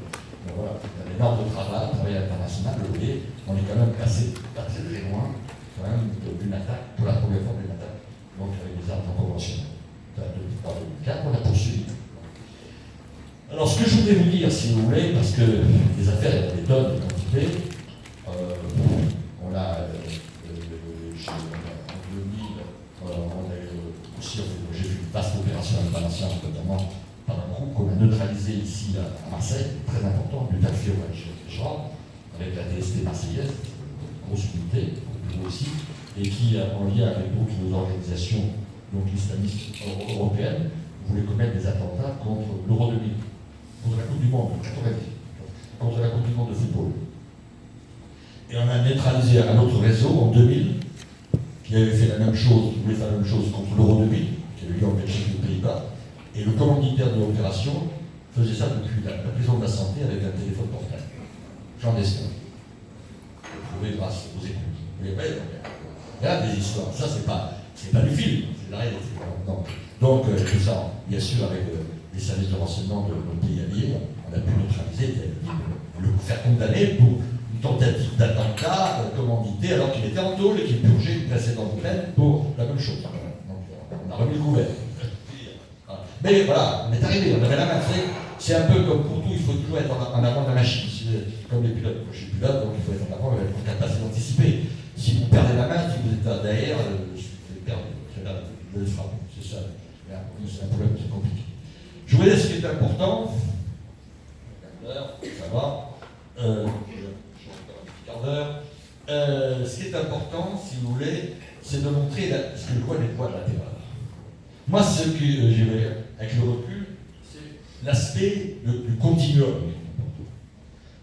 Donc voilà, il y a un énorme travail international, et on est quand même passé très loin, quand même, d'une attaque, pour la première fois d'une attaque, donc avec des armes non conventionnelles. En 2003-2004, on a poursuivi. Alors, ce que je voulais vous dire, si vous voulez, parce que les affaires, il y a des tonnes, des quantités, on a, en 2000, on a aussi, j'ai vu une vaste opération internationale, notamment par un groupe qu'on a neutralisé ici à Marseille, très important, du Tafio avec la DST marseillaise, grosse unité, nous aussi, et qui, en lien avec d'autres organisations, donc islamistes européennes, voulait commettre des attentats contre l'Euro 2000. Contre la Coupe du Monde, contre la Coupe du Monde de football. Et on a neutralisé un autre réseau en 2000 qui avait fait la même chose, qui voulait faire la même chose contre l'Euro 2000, qui avait eu en Belgique et aux Pays-Bas. Et le commanditaire de l'opération faisait ça depuis la prison de la santé avec un téléphone portable. Jean Destin. Vous trouvez grâce aux écoutes. Vous voyez, il y a des histoires. Ça, c'est pas du film, c'est la réalité. Donc, tout ça, bien sûr, avec les services de renseignement de nos pays alliés, on a pu neutraliser, le faire condamner pour une tentative d'attentat commandité alors qu'il était en tôle et qu'il purgeait une précédente peine pour la même chose. Donc, on a remis le couvert. Mais voilà, on est arrivé, on avait la main faite. C'est un peu comme pour tout, il faut toujours être en avant de la machine. Comme les pilotes, moi je suis pilote, donc il faut être en avant avec la capacité d'anticiper. Si vous perdez la main, si vous êtes derrière, vous allez perdre. Vous allez frapper. C'est ça. C'est un problème, c'est compliqué. Je vous laisse ce qui est important. Ça va. Je suis encore un petit quart d'heure. Ce qui est important, si vous voulez, c'est de montrer ce que je vois des poids de la terreur. Moi, ce que j'ai vu avec le recul, c'est l'aspect du continuum.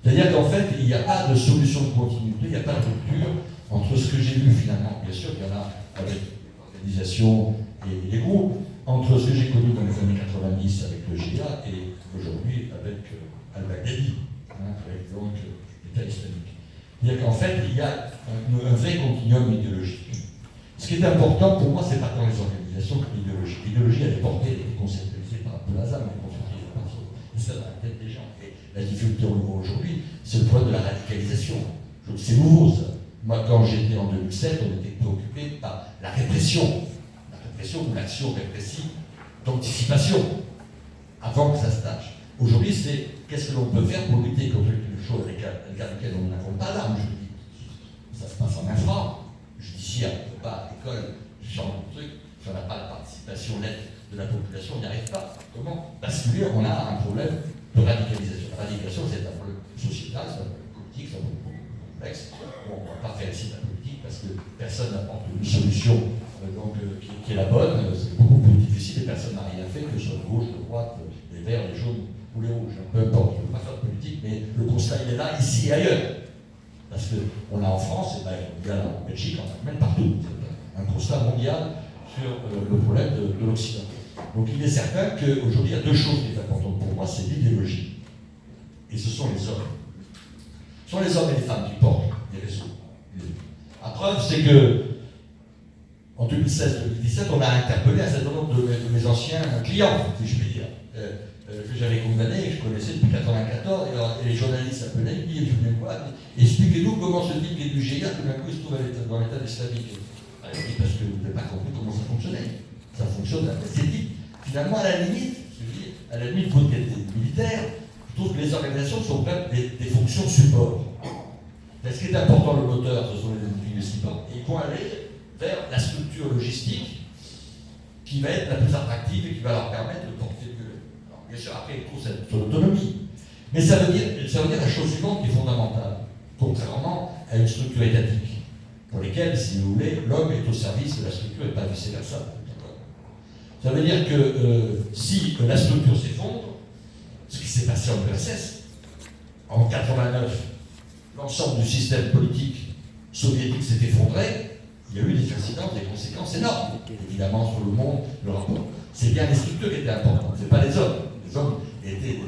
C'est-à-dire qu'en fait, il n'y a pas de solution de continuité, il n'y a pas de rupture entre ce que j'ai vu finalement. Bien sûr, il y en a avec l'organisation et les groupes, entre ce que j'ai connu dans les années 90 avec le GIA et aujourd'hui avec Al-Baghdadi, avec donc l'État islamique. C'est-à-dire qu'en fait, il y a un vrai continuum idéologique. Ce qui est important pour moi, c'est pas tant les organisations que l'idéologie. L'idéologie, elle est portée, elle est conceptualisée par Abdelazam, elle est conceptualisée par ça. Et ça dans la tête des gens. Et la difficulté on le voit aujourd'hui, c'est le problème de la radicalisation. C'est nouveau ça. Moi, quand j'étais en 2007, on était préoccupé par la répression. La répression ou l'action répressive d'anticipation, avant que ça se tâche. Aujourd'hui, c'est qu'est-ce que l'on peut faire pour lutter contre une chose avec laquelle on n'avons pas d'armes, je dis. Ça se passe en infra. Judiciaire, on ne peut pas à l'école, ce genre de truc, si on n'a pas la participation nette de la population, on n'y arrive pas. Comment basculer? On a un problème de radicalisation. La radicalisation, c'est un problème sociétal, c'est un problème politique, c'est un problème complexe. Bon, on ne va pas faire ici de la politique parce que personne n'apporte une solution qui est la bonne. C'est beaucoup plus difficile et personne n'a rien fait, que ce soit de gauche, de droite, les verts, les jaunes ou les rouges. Peu importe, je ne veux pas faire de politique, mais le constat il est là, ici et ailleurs. Parce qu'on a en France, et ben, il y a en Belgique, en Allemagne, partout. C'est un constat mondial sur le problème de l'Occident. Donc il est certain qu'aujourd'hui, il y a deux choses qui sont importantes pour moi, c'est l'idéologie. Et ce sont les hommes. Ce sont les hommes et les femmes qui portent les réseaux. La preuve, c'est que en 2016-2017, on a interpellé un certain nombre de mes anciens clients, si je puis dire, que j'avais condamnés et que je connaissais depuis 1994. Et les journalistes appelaient, ils venaient me voir, expliquez-nous comment ce type qui est du GIA, tout d'un coup, il se trouve dans l'état islamique. Alors, je dis, parce que vous n'avez pas compris comment ça fonctionnait. Ça fonctionne, c'est dit. Finalement, à la limite, pour le militaire, je trouve que les organisations sont quand même des fonctions support. Mais ce qui est important, le moteur, ce sont les individus support. Et ils vont aller vers la structure logistique qui va être la plus attractive et qui va leur permettre de porter mieux. Alors, bien sûr, après, ils trouvent son autonomie. Mais ça veut dire la chose suivante qui est fondamentale, contrairement à une structure étatique, pour lesquelles, si vous voulez, l'homme est au service de la structure et pas vice-versa. Ça veut dire que si la structure s'effondre, ce qui s'est passé en URSS, en 89, l'ensemble du système politique soviétique s'est effondré, il y a eu des incidents, des conséquences énormes, évidemment, sur le monde, le rapport. C'est bien les structures qui étaient importantes, c'est pas les hommes. Les hommes étaient...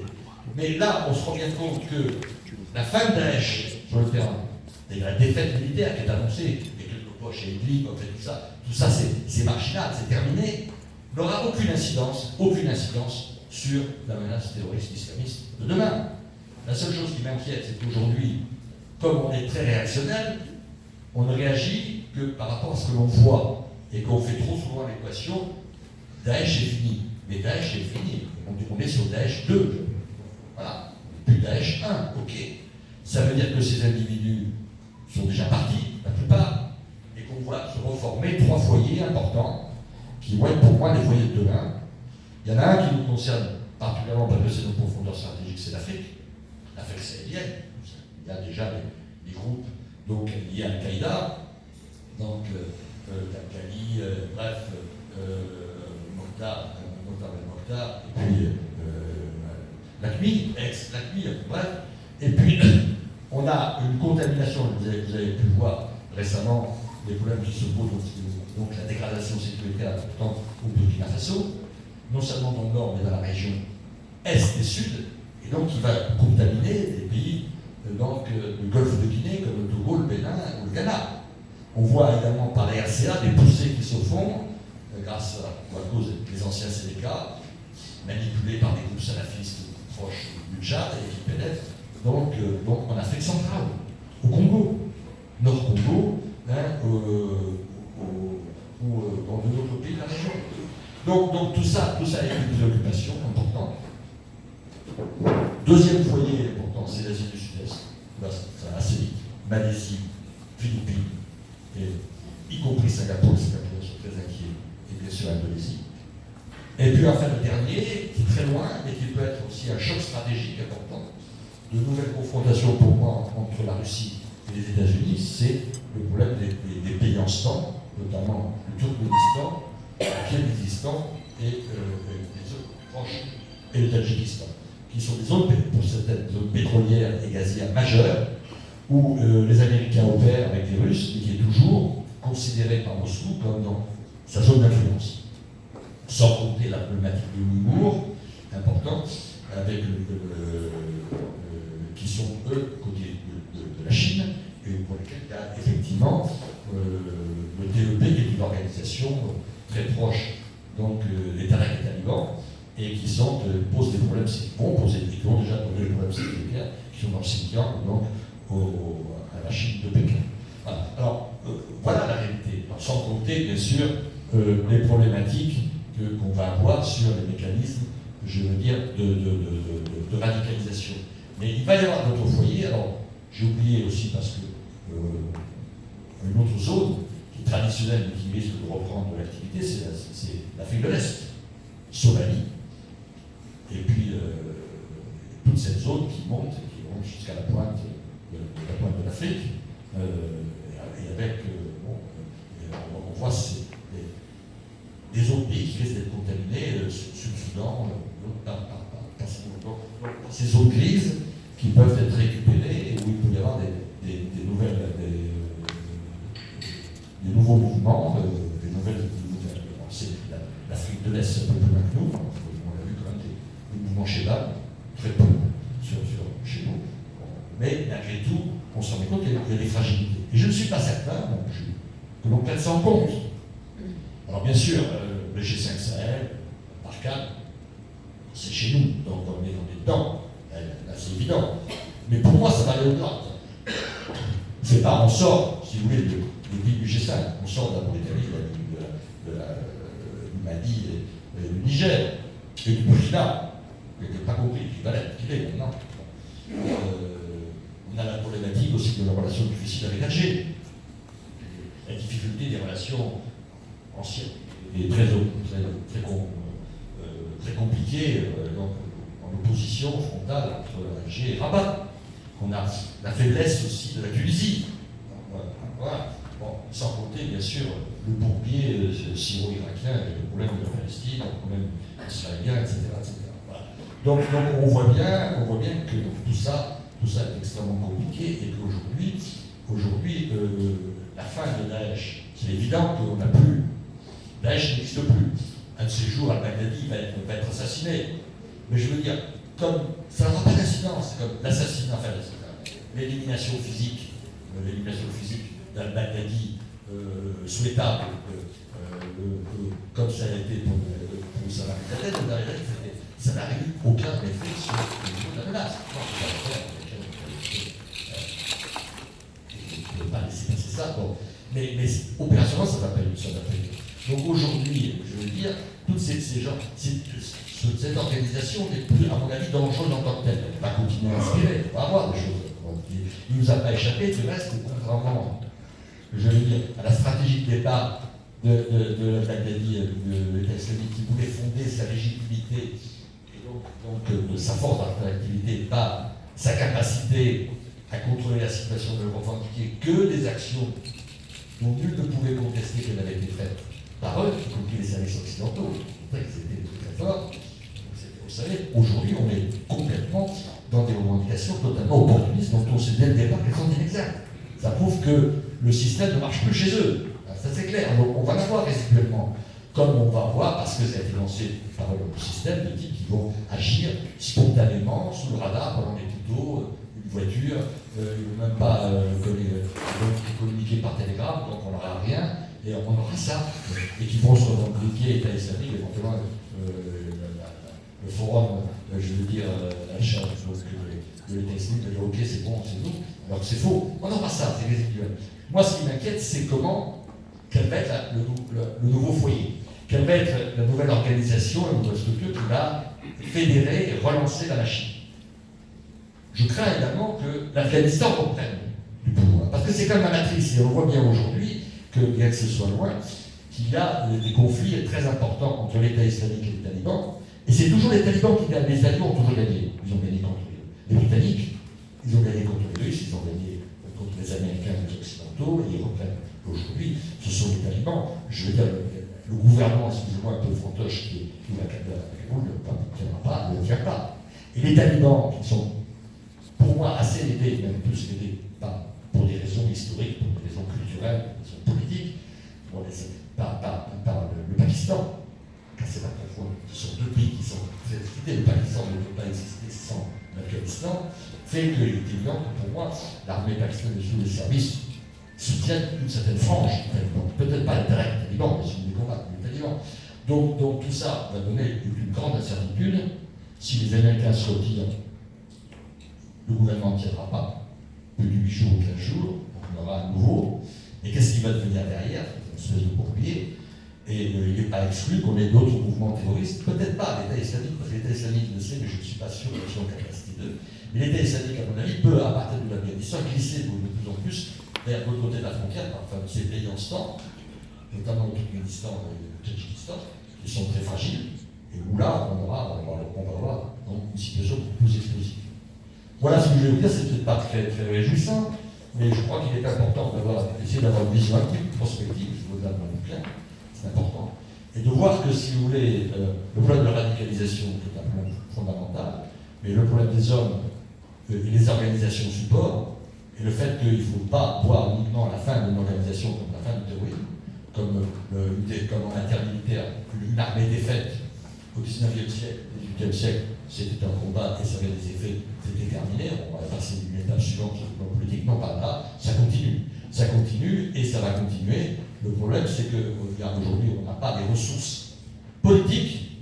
Mais là, on se rend bien compte que la fin de Daesh sur le terrain, et la défaite militaire qui est annoncée, et quelques poches et Idlib, en fait, tout ça c'est marginal, c'est terminé, n'aura aucune incidence sur la menace terroriste islamiste de demain. La seule chose qui m'inquiète, c'est qu'aujourd'hui, comme on est très réactionnel, on ne réagit que par rapport à ce que l'on voit et qu'on fait trop souvent l'équation Daesh est fini. Mais Daesh est fini. On est sur Daesh 2. Voilà. Plus Daesh 1. Ok. Ça veut dire que ces individus sont déjà partis, la plupart, et qu'on voit se reformer 3 foyers importants qui vont être pour moi les foyers de demain. Il y en a un qui nous concerne particulièrement parce que c'est notre profondeur stratégique, c'est l'Afrique. L'Afrique sahélienne. Il y a déjà des groupes donc, liés à Al-Qaïda, donc Al-Khali, bref, Mokhtar, et puis l'AQMI, ex-l'AQMI, bref. Et puis, on a une contamination, vous avez pu voir récemment les problèmes qui se posent, donc la dégradation sécuritaire importante au Burkina Faso, non seulement dans le nord, mais dans la région est et sud, et donc qui va contaminer des pays, donc le golfe de Guinée, comme le Togo, le Bénin ou le Ghana. On voit également par la RCA des poussées qui se font, grâce à cause des anciens CDK, manipulés par des groupes salafistes proches du Tchad et qui pénètrent donc en Afrique centrale, au Congo, Nord-Congo, ou dans d'autres pays de la région. Donc tout ça est une préoccupation importante. Deuxième foyer important, c'est l'Asie du Sud-Est. Là, ça va assez vite. Malaisie, Philippines, et y compris Singapour, les Singapouriens sont très inquiets, et bien sûr Indonésie. Et puis enfin le dernier, qui est très loin, mais qui peut être aussi un choc stratégique important, de nouvelles confrontations pour moi entre la Russie et les États-Unis, c'est le problème des pays en stand, notamment le Turkménistan, le Kirghizistan et les zones proches, et le Tadjikistan, qui sont des zones, pour certaines zones pétrolières et gazières majeures, où les Américains opèrent avec les Russes, mais qui est toujours considéré par Moscou comme dans sa zone d'influence. Sans compter la problématique de l'Ouïghour, importante, avec qui sont eux côté de la Chine, et pour lesquels il y a effectivement le TEP, qui est une organisation très proche donc des Tariq et talibans, et qui posent des problèmes, qui ont déjà posé des problèmes sécuritaires, qui sont dans le Xinjiang, donc à la Chine de Pékin. Voilà. Alors, voilà la réalité. Alors, sans compter, bien sûr, les problématiques qu'on va avoir sur les mécanismes, je veux dire, de radicalisation. Mais il va y avoir d'autres foyers. Alors, j'ai oublié aussi parce que une autre zone qui est traditionnelle mais qui risque de reprendre de l'activité, c'est l'Afrique de l'Est, Somalie, et puis toute cette zone qui monte jusqu'à la pointe la pointe de l'Afrique, et avec, on voit des autres pays qui risquent d'être contaminés, Sud-Soudan, ces zones grises qui peuvent être récupérées et où il peut y avoir des nouveaux mouvements, des nouvelles. L'Afrique de l'Est, c'est un peu plus loin que nous. On a vu quand même des mouvements chez Bab, très peu chez nous. Mais malgré tout, on se rend compte qu'il y a des fragilités. Et je ne suis pas certain que l'on prenne ça en compte. Alors bien sûr, le G5 Sahel, Barkhane, c'est chez nous, donc on est dedans. Là, c'est évident. Mais pour moi, ça va aller au-delà. C'est pas, on sort, si vous voulez, des pays du G5. On sort de la Mauritanie, du Mali et du Niger, et du Burkina, qui n'était pas compris, qui va l'être, qui l'est maintenant. On a la problématique aussi de la relation difficile avec Alger. La difficulté des relations anciennes et très compliquées, donc en opposition frontale entre Alger et Rabat. On a la faiblesse aussi de la Tunisie. Voilà. Bon, sans compter, bien sûr, le bourbier syro-irakien, le problème de la Palestine, le problème israélien, etc. Voilà. Donc on voit bien que tout ça est extrêmement compliqué et qu'aujourd'hui, la fin de Daesh, c'est évident qu'on n'a plus. Daesh n'existe plus. Un de ces jours, Al-Baghdadi va être assassiné. Mais je veux dire, comme ça n'aura pas d'incidence, comme l'assassinat, enfin l'élimination physique d'Al-Baghdadi souhaitable, comme ça a été pour Oussama bin Laden, ça n'a eu aucun effet sur le niveau de la menace. On ne peut pas laisser passer ça. Bon. Mais opérationnellement, ça va pas eu. Donc aujourd'hui, je veux dire, toutes ces gens, cette organisation n'est plus, à mon avis, dangereuse en tant que telle. Elle va continuer à inspirer, on va avoir des choses. Il ne nous a pas échappé, du reste, contrairement, je veux dire, à la stratégie de départ de Baghdadi, de l'État islamique, qui voulait fonder sa légitimité et donc sa force d'activité par sa capacité à contrôler la situation, de ne revendiquer que des actions dont nul ne pouvait contester qu'elles avaient été faites par eux, y compris les services occidentaux. Ils étaient très forts. Vous savez, aujourd'hui, on est complètement dans des revendications totalement opportunistes dont on sait dès le départ qu'elles sont inexactes. Ça prouve que le système ne marche plus chez eux. Ça, c'est clair. Donc, on va l'avoir résiduellement. Comme on va voir, parce que ça a été lancé par le système de types qui vont agir spontanément sous le radar pendant les tutos, une voiture, ils ne vont même pas communiquer par télégramme, donc on n'aura rien, et on aura ça. Et qui vont se revendiquer État islamique, éventuellement le forum, je veux dire, la charge de l'État islamique, de dire ok, c'est bon, c'est nous, alors que c'est faux. On aura ça, c'est résiduel. Moi, ce qui m'inquiète, c'est quel va être le nouveau foyer, quelle va être la nouvelle organisation, la nouvelle structure qui va fédérer et relancer la machine. Je crains également que l'Afghanistan reprenne du pouvoir, parce que c'est comme la matrice, et on voit bien aujourd'hui que, bien que ce soit loin, qu'il y a des conflits très importants entre l'État islamique et les talibans, et c'est toujours les talibans qui gagnent. Les talibans ont toujours gagné. Ils ont gagné contre les Britanniques, ils ont gagné contre les Russes, ils ont gagné contre les Américains et les Occidentaux, et ils reprennent. Aujourd'hui, ce sont les talibans. Je veux dire, le gouvernement, excusez-moi, un peu fantoche, qui est à Kaboul, ne tient pas. Et les talibans, qui sont, pour moi, assez aidés, même plus aidés, pas pour des raisons historiques, pour des raisons culturelles, des raisons politiques, par le Pakistan, car c'est la première fois, ce sont deux pays qui sont très discutés. Le Pakistan ne peut pas exister sans l'Afghanistan, fait qu'il est évident que pour moi, l'armée pakistanaise sous les services soutiennent une certaine frange des talibans. Peut-être pas direct les talibans, mais si vous les combattre les talibans. Donc tout ça va donner une grande incertitude. Si les Américains se retirent, le gouvernement ne tiendra pas plus de 8 jours ou 15 jours, donc on aura un nouveau. Et qu'est-ce qui va devenir derrière? Une espèce de bourbier. Et il n'est pas exclu qu'on ait d'autres mouvements terroristes, peut-être pas l'État islamique, parce que l'État islamique le sait, mais je ne suis pas sûr de son capacité de. Mais l'État islamique, à mon avis, peut, à partir de l'Afghanistan, glisser de plus en plus vers l'autre côté de la frontière, enfin, ces pays en ce temps, notamment le Turkménistan et le Tadjikistan, qui sont très fragiles, et où là, on va avoir donc, une situation plus explosive. Voilà ce que je vais vous dire, c'est peut-être pas très, très réjouissant, mais je crois qu'il est important d'essayer d'avoir une vision un petit peu prospective, au-delà de mon bouquin, c'est important, et de voir que, si vous voulez, le problème de radicalisation, qui est un problème fondamental, mais le problème des hommes et les organisations support, et le fait qu'il ne faut pas voir uniquement la fin d'une organisation comme la fin du terrorisme, comme un intermilitaire, une armée défaite au 19e siècle, au 18e siècle, c'était un combat et ça avait des effets, c'était terminé, on va passer d'une étape suivante sur le plan politique, non pas là, ça continue. Ça continue et ça va continuer. Le problème, c'est qu'aujourd'hui, on n'a pas des ressources politiques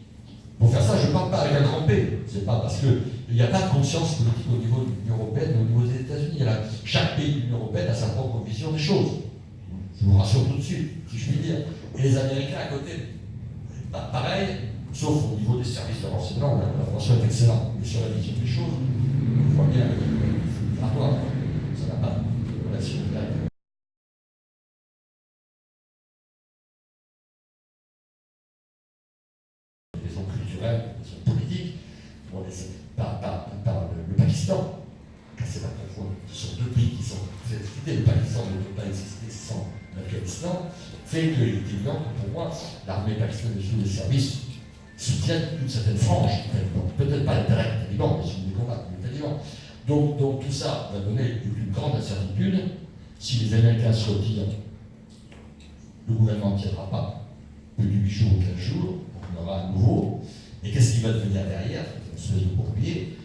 pour faire ça. Je ne parle pas avec un grand P, c'est pas parce qu'il n'y a pas de conscience politique au niveau de l'Union européenne, au niveau des États-Unis. Chaque pays de l'Union européenne a sa propre vision des choses. Je vous rassure tout de suite, si je puis dire. Et les Américains à côté, pareil, sauf au niveau des services de renseignement, où la pension est excellente. Mais sur la vision des choses, on voit bien avec le migratoire, ça n'a pas de relation directe. Des raisons culturelles, des raisons politiques, bon, par le Pakistan, c'est la confondre. Ce sont deux pays qui sont très cités. Le Pakistan ne peut pas exister sans l'Afghanistan, fait qu'il est évident que pour moi, l'armée pakistanaise et les services soutiennent une certaine frange, peut-être pas l'intérêt des talibans, mais celui des combats des talibans. Donc tout ça va donner une grande incertitude. Si les Américains se retirent, le gouvernement ne tiendra pas plus de 8 jours ou 15 jours, donc on aura un nouveau. Et qu'est-ce qui va devenir derrière? C'est une espèce de bourbier.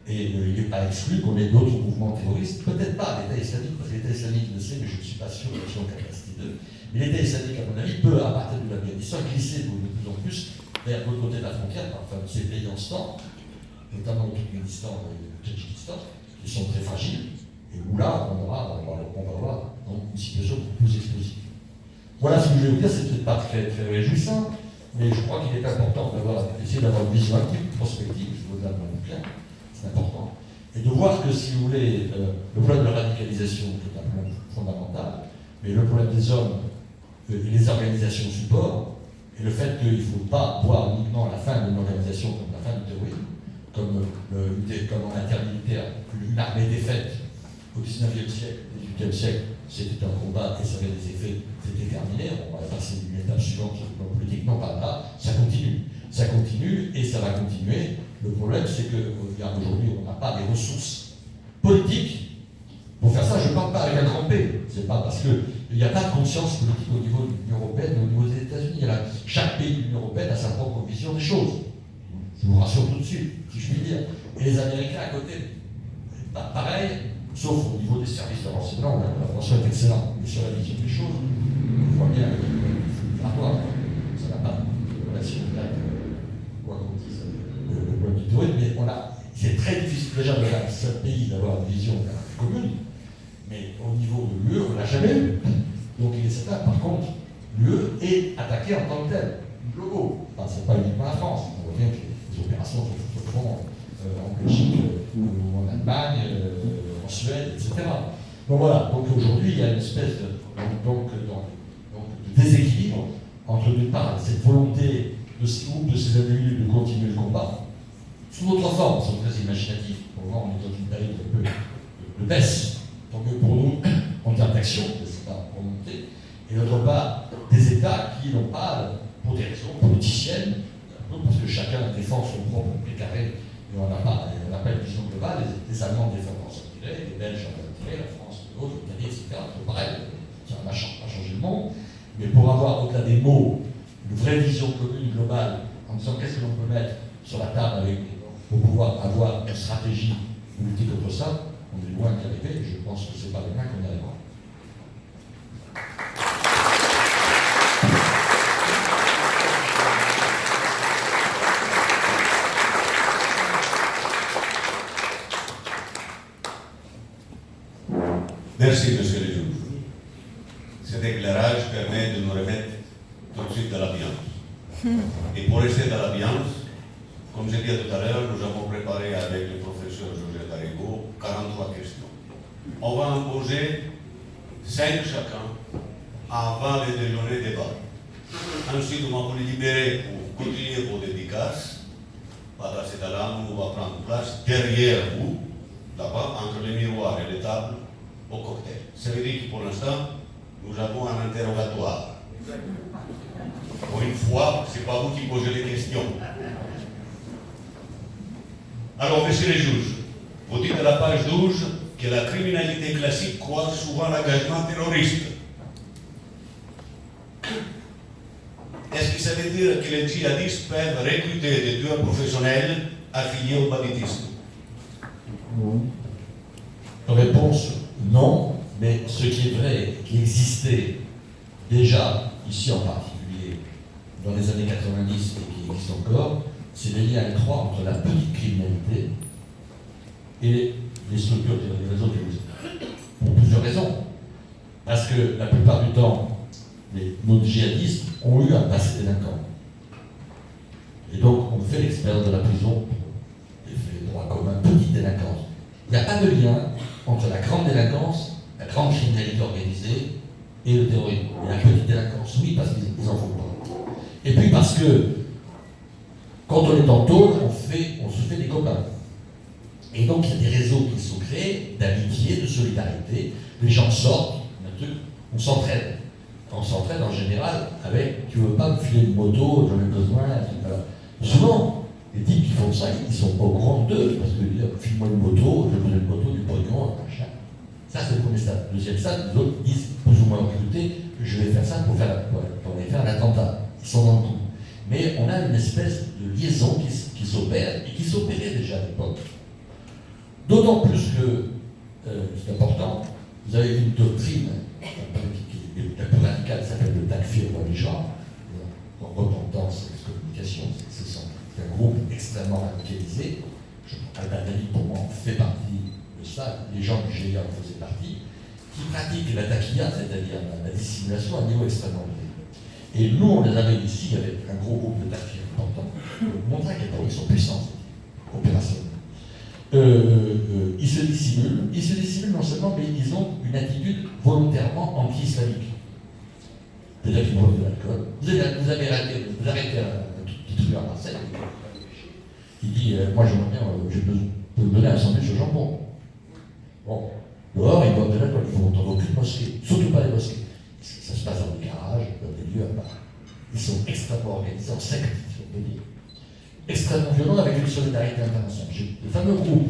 Et il n'est pas exclu qu'on ait d'autres mouvements terroristes, peut-être pas l'État islamique, parce que l'État islamique le sait, mais je ne suis pas sûr de son capacité d'eux. Mais l'État islamique, à mon avis, peut, à partir de l'Afghanistan, glisser de plus en plus vers l'autre côté de la frontière, enfin, ces pays en stand, notamment le Turkménistan et le Tadjikistan, qui sont très fragiles, et où là, on va avoir une situation plus explosive. Voilà ce que je vais vous dire, c'est peut-être pas très, très réjouissant, mais je crois qu'il est important d'essayer d'avoir une vision un petit peu prospective, au-delà de mon bouquin, c'est important, et de voir que, si vous voulez, le problème de radicalisation, qui est un problème fondamental, mais le problème des hommes et les organisations support, et le fait qu'il ne faut pas voir uniquement la fin d'une organisation comme la fin du terrorisme, comme un intermilitaire, une armée défaite au 19e siècle, au 18e siècle, c'était un combat et ça avait des effets, c'était terminé, on va passer d'une étape suivante sur le plan politique, non pas là, ça continue. Ça continue et ça va continuer. Le problème, c'est qu'aujourd'hui, on n'a pas des ressources politiques pour faire ça. Je ne parle pas avec un grand P, c'est pas parce qu'il n'y a pas de conscience politique au niveau de l'Union européenne, au niveau des États-Unis. Chaque pays de l'Union européenne a sa propre vision des choses. Je vous rassure tout de suite, si je puis dire. Et les Américains à côté, pareil, sauf au niveau des services de renseignement, où la pension est excellente. Mais sur la vision des choses, on voit bien avec le migratoire, ça n'a pas de relation directe, quoi qu'on dise, le point du tourisme, mais c'est très difficile déjà de la seul pays d'avoir une vision commune, mais au niveau de l'UE, on ne l'a jamais eu. Donc il est certain, par contre, l'UE est attaquée en tant que telle, globaux. Enfin, ce n'est pas uniquement la France. On voit bien que les opérations se font en Belgique, ou en Allemagne, en Suède, etc. Donc voilà, donc aujourd'hui, il y a une espèce de déséquilibre entre, d'une part, cette volonté de ces groupes, de ces individus de continuer le combat, sous d'autres formes, sont très imaginatifs. Pour le moment, on est dans une période un peu de baisse, tant mieux pour nous, en termes d'action, c'est pas remonter. Et d'autre part, des États qui n'ont pas, pour des raisons politiciennes, parce que chacun défend son propre précaré, et on n'a pas une vision globale. Les Allemands défendent en s'attirer, les Belges en s'attirer, la France, l'autre, l'Italie, etc. C'est pareil, ça n'a pas changé le monde. Mais pour avoir, au-delà des mots, une vraie vision commune, globale, en disant qu'est-ce que l'on peut mettre sur la table pour pouvoir avoir une stratégie pour lutter contre ça, on est loin d'y arriver. Je pense que ce n'est pas demain qu'on y arrivera. Merci, monsieur le juge. Cet éclairage permet de nous remettre tout de suite dans l'ambiance. Et pour rester dans l'ambiance, comme j'ai dit tout à l'heure, nous avons préparé avec le professeur Georges Tarigo 43 questions. On va en poser 5 chacun avant le déjeuner débat. Ensuite, on va vous libérer pour continuer vos dédicaces. Par là, on va prendre place derrière vous là-bas, entre les miroirs et les tables, au cocktail. Ça veut dire que pour l'instant, nous avons un interrogatoire. Pour une fois, ce n'est pas vous qui posez les questions. Alors, messieurs les juges, vous dites à la page 12 que la criminalité classique croise souvent l'engagement terroriste. Est-ce que ça veut dire que les djihadistes peuvent recruter des tueurs professionnels affiliés au banditisme? Réponse non, mais ce qui est vrai, qui existait déjà ici en particulier dans les années 90 et qui existe encore, c'est les liens étroits entre la petite criminalité et les structures des réseaux terroristes. Pour plusieurs raisons. Parce que la plupart du temps, nos djihadistes ont eu un passé délinquant. Et donc, on fait l'expérience de la prison pour des faits de droit commun, petite délinquance. Il n'y a pas de lien entre la grande délinquance, la grande criminalité organisée et le terrorisme. Et la petite délinquance, oui, parce qu'ils en font pas. Et puis parce que, quand on est en tôle, on se fait des copains. Et donc, il y a des réseaux qui sont créés d'amitié, de solidarité. Les gens sortent, on s'entraide. On s'entraide en général avec « tu veux pas me filer une moto, j'en ai besoin ». Souvent, les types qui font ça, ils sont au courant d'eux, parce que « file-moi une moto, j'ai besoin d'une moto, du pognon, machin ». Ça, c'est le premier stade. Le deuxième stade, les autres disent plus ou moins recrutés, je vais faire ça pour aller faire un attentat. Ils sont dans le coup. Mais on a une espèce de liaison qui s'opère, et qui s'opérait déjà à l'époque. D'autant plus que, c'est important, vous avez une doctrine la plus radicale, qui s'appelle le takfir religion, en repentance, excommunication, c'est un groupe extrêmement radicalisé. Al-Baghdadi, pour moi, fait partie de ça, les gens du GIA en faisaient partie, qui pratiquent la taqiyya, c'est-à-dire la dissimulation à un niveau extrêmement élevé. Et nous, on les avait ici avec un gros groupe de takfir important, pour montrer à quel point ils sont puissants, opérationnels. Ils se dissimulent non seulement, mais ils ont une attitude volontairement anti-islamique. C'est-à-dire qu'ils boivent de l'alcool. Vous arrêtez un petit truc à Marseille, qui dit moi j'aimerais bien, je peux me donner un sandwich au jambon. Bon, dehors, ils boivent de l'alcool, ils vont dans aucune mosquée, surtout pas les mosquées. Ça se passe dans des garages, dans des lieux à part. Ils sont extrêmement organisés, en secte, si on peut dire. Extrêmement violents avec une solidarité internationale. Le fameux groupe,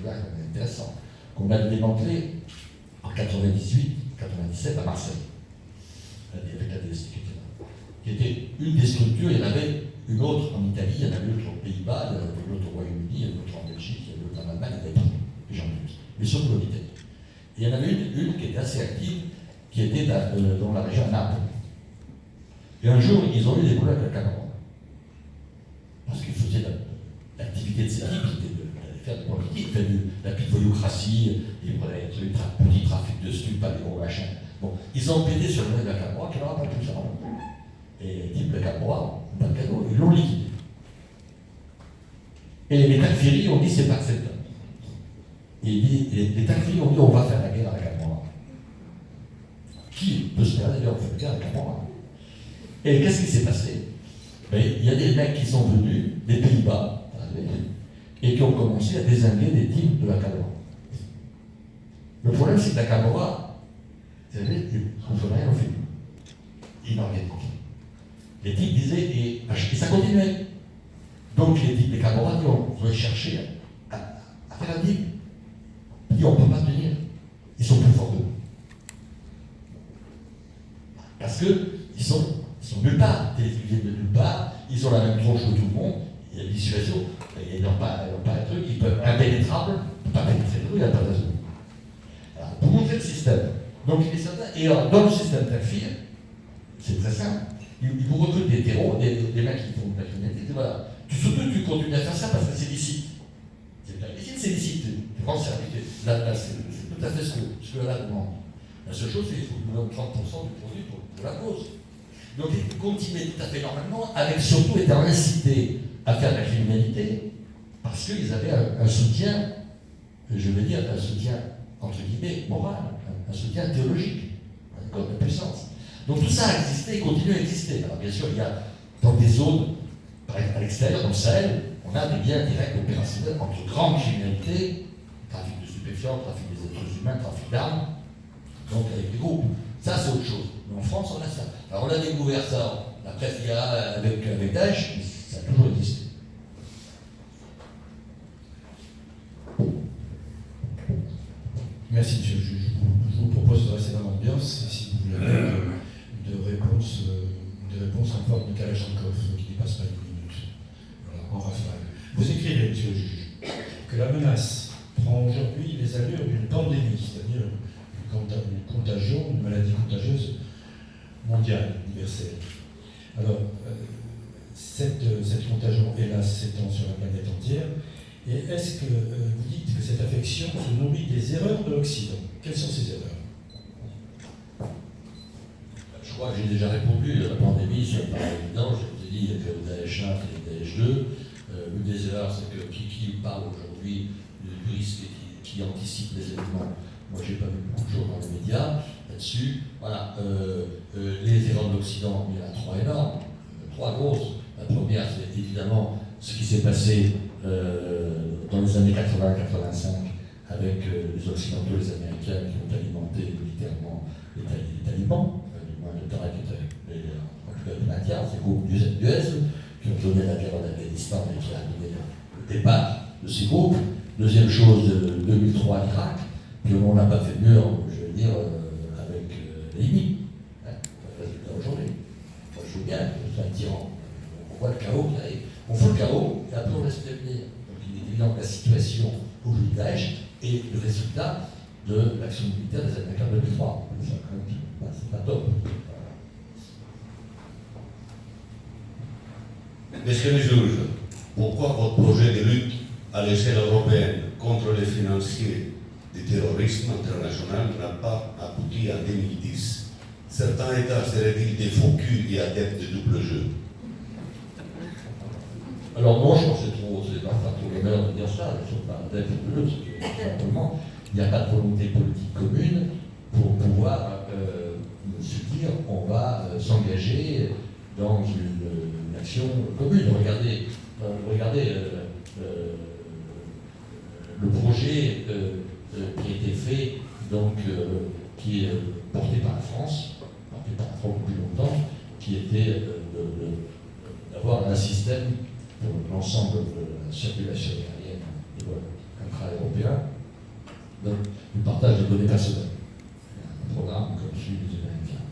là, intéressant, qu'on a démantelé en 98-97 à Marseille, avec la DST qui était une des structures. Il y en avait une autre en Italie, il y en avait une autre aux Pays-Bas, il y en avait une autre au Royaume-Uni, il y en avait une autre en Belgique, il y en avait une autre en Allemagne, il y en avait partout, les gens plus. Mais surtout en Italie. Et il y en avait une qui était assez active, qui était dans la région de Naples. Et un jour, ils ont eu des boulets avec la Cameroun. Parce qu'ils faisaient l'activité de ces types, c'était de faire de politique, de la petite voyoucratie, ils prenaient des petits trafics de stupes, pas des gros machins. Bon, ils ont pété sur le nez de la Cameroun, qui n'aura pas plus ça. Et les types de la Cameroun, pas de cadeau, ils l'ont liquidé. Et les Takfiris ont dit c'est pas acceptable. Et les Takfiris ont dit on va faire la guerre à la Cameroun. Qui peut se faire d'ailleurs, on fait la guerre à la Cameroun. Et qu'est-ce qui s'est passé? Il y a des mecs qui sont venus des Pays-Bas et qui ont commencé à désinguer des types de la Camorra. Le problème, c'est que la Camorra, vous savez, on ne fait rien, on fait inorganique. Les types disaient, et ça continuait. Donc les types des Camorra disaient, on va chercher à faire un deal. Ils disent, on ne peut pas tenir. Ils sont plus forts que nous. Parce qu'ils sont nulle part, ils viennent de nulle part, ils ont la même tronche que tout le monde, il y a des situations, ils n'ont pas un truc, ils peuvent impénétrables, ils ne peuvent pas pénétrer le truc, il n'y a pas de raison. Alors, pour montrer le système, donc il est certain, et alors, dans le système Takfir, c'est très simple, ils vous recrutent des terreaux, des mecs qui font de la criminalité, voilà. Surtout tu continues à faire ça parce que c'est licite. C'est pas licite, c'est licite, tu prends le service, là c'est tout à fait ce que la demande. La seule chose, c'est qu'il faut que nous donne 30% du produit pour la cause. Donc ils continuaient tout à fait normalement, avec surtout étant incités à faire de la criminalité, parce qu'ils avaient un soutien, je veux dire, un soutien, entre guillemets, moral, un soutien théologique, un code de puissance. Donc tout ça a existé et continue à exister. Alors bien sûr, il y a dans des zones, à l'extérieur, dans le Sahel, on a des liens directs opérationnels entre grande criminalité, trafic de stupéfiants, trafic des êtres humains, trafic d'armes, donc avec des groupes. Ça, c'est autre chose. Mais en France, on a ça. Alors, on a découvert ça, la CIA avec Daesh, mais ça a toujours existé. Merci, monsieur le juge. Je vous propose de rester dans l'ambiance, si vous voulez, avec une réponse en forme de Kalachnikov qui ne dépasse pas une minute. Voilà, en rafale. Vous écrivez, monsieur le juge, que la menace prend aujourd'hui les allures d'une pandémie, c'est-à-dire une contagion, une maladie contagieuse mondiale, universelle. Alors, cette contagion, hélas, s'étend sur la planète entière. Et est-ce que vous dites que cette affection se nourrit des erreurs de l'Occident? Quelles sont ces erreurs? Je crois que j'ai déjà répondu. La pandémie, ça me paraît évident. Je vous ai dit que le Daesh 1 et le Daesh 2. Une des erreurs, c'est que qui parle aujourd'hui du risque et qui anticipe les événements. Moi, j'ai pas vu beaucoup de choses dans les médias là-dessus. Voilà. Les erreurs de l'Occident, il y en a trois énormes, trois grosses. La première, c'est évidemment ce qui s'est passé dans les années 80-85 avec les Occidentaux, les Américains qui ont alimenté militairement les talibans, du moins le Tarek était en tout cas le maintien, ces groupes du US qui ont donné la guerre en Afghanistan et qui a donné le départ de ces groupes. Deuxième chose, 2003 l'Irak, puis on n'a pas fait mieux, je veux dire, avec les Libye. Résultat aujourd'hui. Moi je veux bien, c'est un tyran. On voit le chaos qui arrive. On fout le chaos et après on laisse prévenir. Donc il est évident que la situation aujourd'hui Daesh est le résultat de l'action militaire des Américains de 2003. C'est pas top. Monsieur le juge, pourquoi votre projet de lutte à l'échelle européenne contre les financiers du terrorisme international n'a pas abouti en 2010? Certains États seraient-ils des faux culs et adeptes de double jeu? Alors non, je pense que c'est pas trop l'honneur de dire ça, ils ne sont pas adeptes de l'autre, parce que simplement, il n'y a pas de volonté politique commune pour pouvoir se dire on va s'engager dans une action commune. Regardez le projet qui a été fait, donc, qui est porté par la France depuis longtemps, qui était d'avoir un système pour l'ensemble de la circulation aérienne des vols intra-européens, du partage des données personnelles. Un programme comme celui des Américains.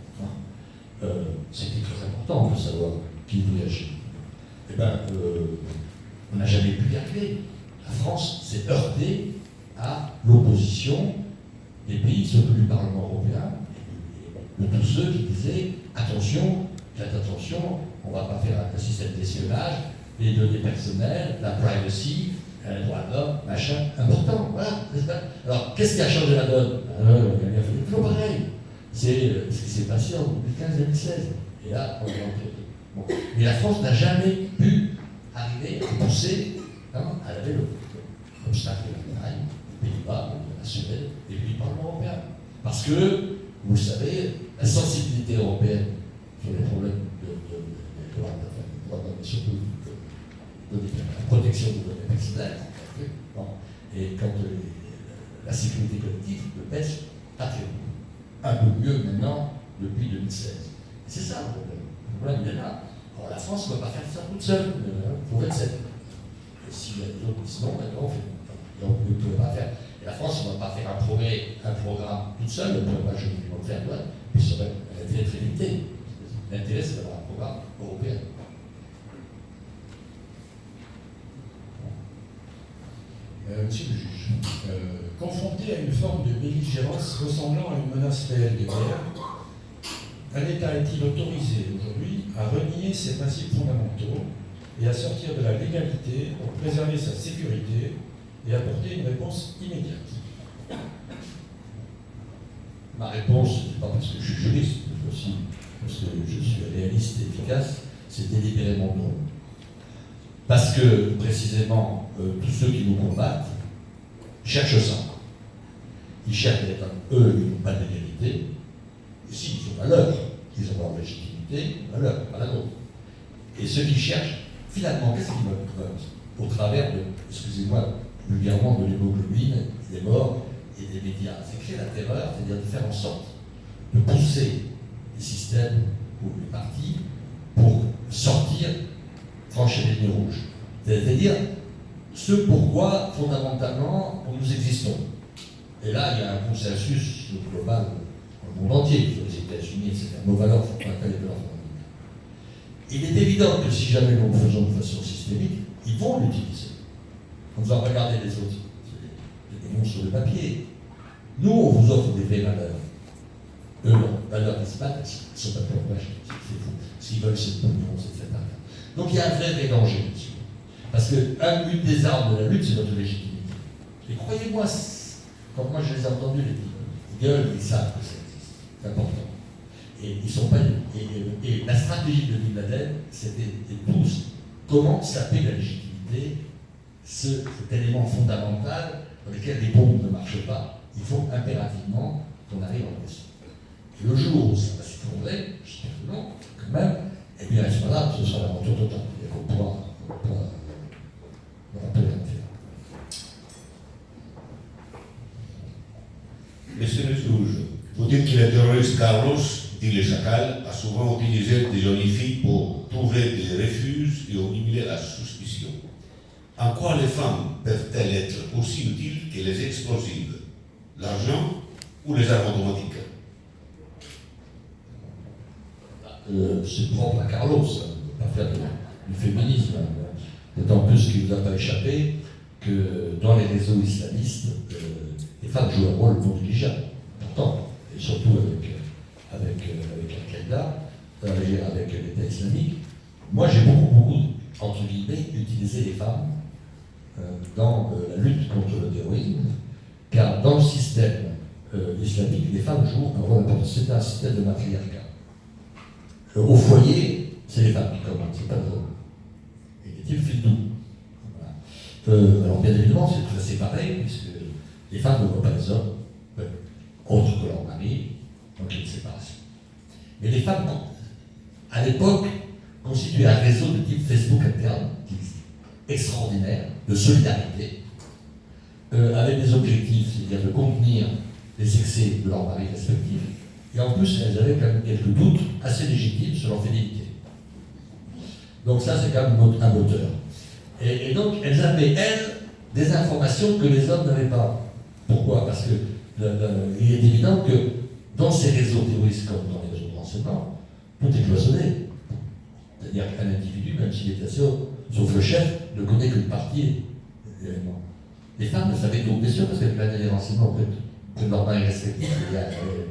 C'était très important de savoir qui voyageait. Eh bien, on n'a jamais pu y arriver. La France s'est heurtée à l'opposition des pays, surtout du Parlement européen, de tous ceux qui disaient attention, faites attention, on ne va pas faire un système d'espionnage, les données personnelles, la privacy, les droits de l'homme, machin, important, voilà. Alors, qu'est-ce qui a changé la donne? Il a fait toujours pareil. C'est ce qui s'est passé en 2015-2016. Et là, on est entré. Bon. Mais la France n'a jamais pu arriver à pousser, à laver l'obstacle de l'Allemagne, des Pays-Bas, de la Suède et puis du Parlement européen. Parce que, vous le savez, la sensibilité européenne sur les problèmes de droits de l'homme, mais surtout de la protection des données personnelles, et quand la sécurité collective le pèse pas très haut. Un peu mieux maintenant depuis 2016. C'est ça le problème. Le problème il est là. Alors la France ne va pas faire ça toute seule. Il faut 27. Et s'il y a des autres qui disent non, maintenant on fait. Donc vous ne pouvez pas faire. Et la France ne va pas faire un programme toute seule, elle ne peut pas jouer une faire toi, puis ça va être très limité. L'intérêt c'est d'avoir un programme européen. Monsieur le juge, confronté à une forme de belligérance ressemblant à une menace réelle de guerre, un État est-il autorisé aujourd'hui à renier ses principes fondamentaux et à sortir de la légalité pour préserver sa sécurité et apporter une réponse immédiate? Ma réponse, c'est pas parce que je suis juriste, mais aussi parce que je suis réaliste et efficace, c'est délibérément non. Parce que, précisément, tous ceux qui nous combattent cherchent ça. Ils cherchent d'être, eux, ils n'ont pas de légalité. Et si, ils ont la leur, ils ont leur légitimité, la leur, pas la nôtre. Et ceux qui cherchent, finalement, qu'est-ce qu'ils veulent? Au travers de, excusez-moi, vulgairement, de l'hémoglobine, des morts, et des médias. C'est créer la terreur, c'est-à-dire de faire en sorte de pousser les systèmes ou les partis pour sortir, franchir les lignes rouges. C'est-à-dire ce pourquoi, fondamentalement, nous existons. Et là, il y a un consensus global dans le monde entier, sur les États-Unis, etc. Nos valeurs ne font pas appel aux valeurs fondamentales. Il est évident que si jamais nous le faisons de façon systémique, ils vont l'utiliser. On va regarder les autres. C'est des monstres de papier. Nous, on vous offre des vraies valeurs. Eux, non. Valeurs qui se battent, ils ne sont pas pour acheter. C'est fou. S'ils veulent, c'est pour nous, c'est fait. Donc il y a un vrai danger là-dessus. Parce qu'une des armes de la lutte, c'est notre légitimité. Et croyez-moi, quand moi je les ai entendus, ils gueulent, ils savent que ça existe. C'est important. Et ils sont pas. Et la stratégie de Bin Laden, c'était de tous comment saper la légitimité, cet élément fondamental dans lequel les bombes ne marchent pas. Il faut impérativement qu'on arrive en question. Et le jour où ça va s'effondrer, j'espère que non, quand même, eh bien à ce moment-là, ce sera l'aventure totale. Et on pourra rappeler la faire. Monsieur le juge, vous dites que le terroriste Carlos, dit le chacal, a souvent utilisé des jolies filles pour trouver des refuges et humilier la suspicion. En quoi les femmes peuvent-elles être aussi utiles que les explosifs? L'argent ou les armes automatiques? C'est propre à Carlos, pas faire du féminisme. D'autant plus qu'il ne vous a pas échappé que dans les réseaux islamistes, les femmes jouent un rôle non négligeable, important, et surtout avec Al-Qaïda, avec l'État islamique. Moi, j'ai beaucoup, entre guillemets, utilisé les femmes dans la lutte contre le terrorisme, car dans le système islamique, les femmes jouent un rôle important. C'est un système de matriarcat. Au foyer, c'est les femmes qui commandent, c'est pas les hommes. Et les types filent tout. Voilà. Alors bien évidemment, c'est très séparé, puisque les femmes ne voient pas les hommes, autres que leur mari, donc il y a une séparation. Mais les femmes, à l'époque, constituaient un réseau de type Facebook interne, extraordinaire, de solidarité, avec des objectifs, c'est-à-dire de contenir les excès de leurs maris respectifs. Et en plus, elles avaient quand même quelques doutes assez légitimes sur leur fidélité. Donc ça, c'est quand même un moteur. Et donc, elles avaient, elles, des informations que les hommes n'avaient pas. Pourquoi? Parce que il est évident que dans ces réseaux terroristes, comme dans les réseaux de renseignement, tout est cloisonné. C'est-à-dire qu'un individu, même s'il est assez haut, sauf le chef, ne connaît qu'une partie des éléments. Les femmes ne savaient tout, bien sûr, parce qu'elles prenaient les renseignements que leur mari respectif.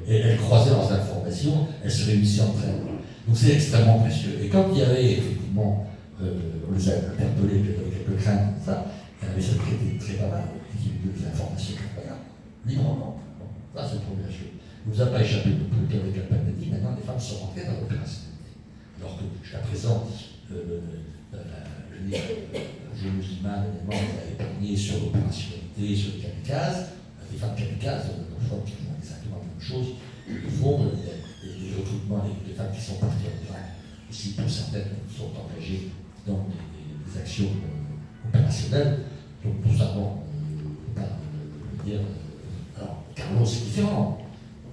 Et elles croisaient leurs informations, elles se réunissaient entre elles. Donc c'est extrêmement précieux. Et quand il y avait effectivement, on les a interpellés, quelques craintes, ça, il y avait cette traité très pas mal, des informations incroyables, librement. Bon, ça c'est la première chose. Il ne vous a pas échappé non plus qu'avec Al-Baghdadi, maintenant les femmes sont rentrées dans l'opérationnalité. Alors que jusqu'à présent, je musulman, évidemment, on a épargné sur l'opérationnalité, sur les kamikazes. Les femmes kamikazes, qui font exactement la même chose. Au fond, les recrutements, les femmes qui sont parties en Irak, aussi pour certaines, sont engagées dans des actions opérationnelles. Donc tout ça, bon, on ne peut pas dire. Alors, Carlos, c'est différent.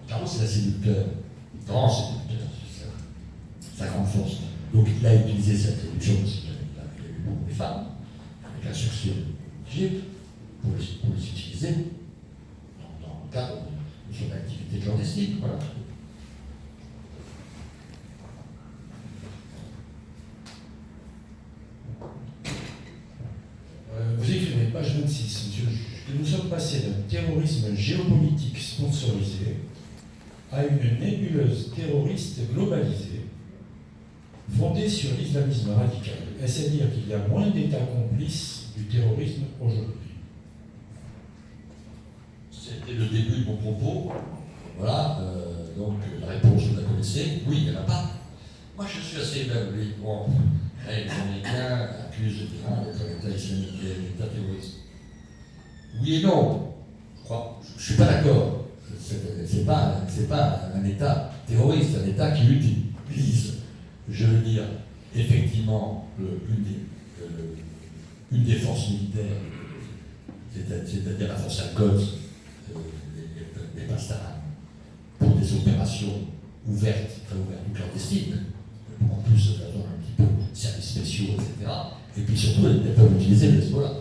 Carlos, c'est la séducteur. Grand séducteur, c'est sa grande force. Donc il a utilisé cette séduction parce qu'il a eu beaucoup de femmes, avec un succès d'Égypte, pour les utiliser dans le cadre de son activité clandestine. Voilà. Vous écrivez, page 26, monsieur le juge, que nous sommes passés d'un terrorisme géopolitique sponsorisé à une nébuleuse terroriste globalisée fondée sur l'islamisme radical. Est-ce à dire qu'il y a moins d'États complices du terrorisme aujourd'hui? C'était le début de mon propos. Voilà, donc la réponse, vous la connaissez. Oui, il n'y en a pas. Moi, je suis assez évalué. Bon, les Américains accusent l'Iran d'être un État islamique, un État terroriste. Oui et non. Je ne suis pas d'accord. C'est pas un État terroriste, un État qui utilise, je veux dire, effectivement, une des forces militaires, c'est-à-dire la force Al-Quds, des Pasdaran pour des opérations ouvertes, enfin ouvertes ou clandestines, en plus d'avoir un petit peu services spéciaux, etc. Et puis surtout, elles peuvent utiliser le Hezbollah.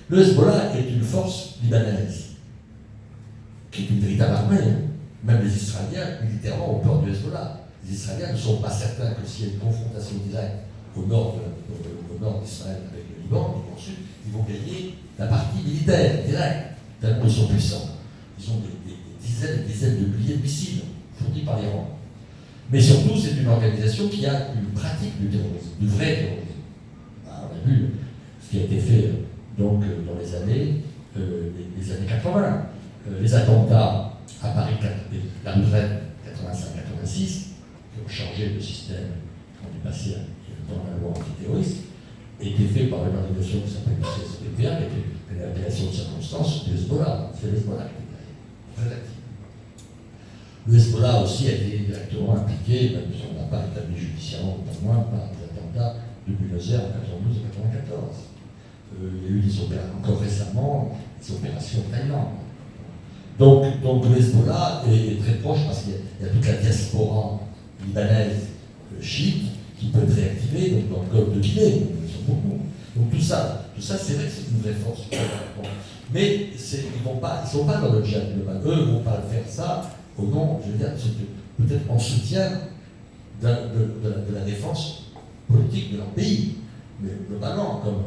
Le Hezbollah est une force libanaise, qui est une véritable armée. Même les Israéliens, militairement, ont peur du Hezbollah. Les Israéliens ne sont pas certains que s'il y a une confrontation directe au nord d'Israël avec le Liban, et ensuite, ils vont gagner la partie militaire directe, tellement ils sont puissants. Ils ont des dizaines et des dizaines de milliers de missiles fournis par l'Iran. Mais surtout, c'est une organisation qui a une pratique du terrorisme, du vrai terrorisme. On a vu ce qui a été fait donc, dans les années 80. Les attentats à Paris, la retraite 85-86, qui ont changé le système, on est passé dans la loi antiterroriste, été fait par une organisation qui s'appelle le CSPPA, qui était une appellation de circonstance du Hezbollah. C'est le Hezbollah qui était derrière. Le Hezbollah aussi a été directement impliqué, même si on n'a pas établi judiciairement, pas moins, par des attentats de Bulldozer en 92 et 94. Il y a eu des opérations, encore récemment, des opérations en Thaïlande. Donc le Hezbollah est très proche parce qu'il y a toute la diaspora libanaise chiite qui peut être réactivée donc dans le golfe de Guinée. Ils sont beaucoup. Donc tout ça c'est vrai que c'est une vraie force. Mais ils ne sont pas dans le djihad global. Eux ne vont pas faire ça au nom, je veux dire, peut-être en soutien de la défense politique de leur pays. Mais globalement, comme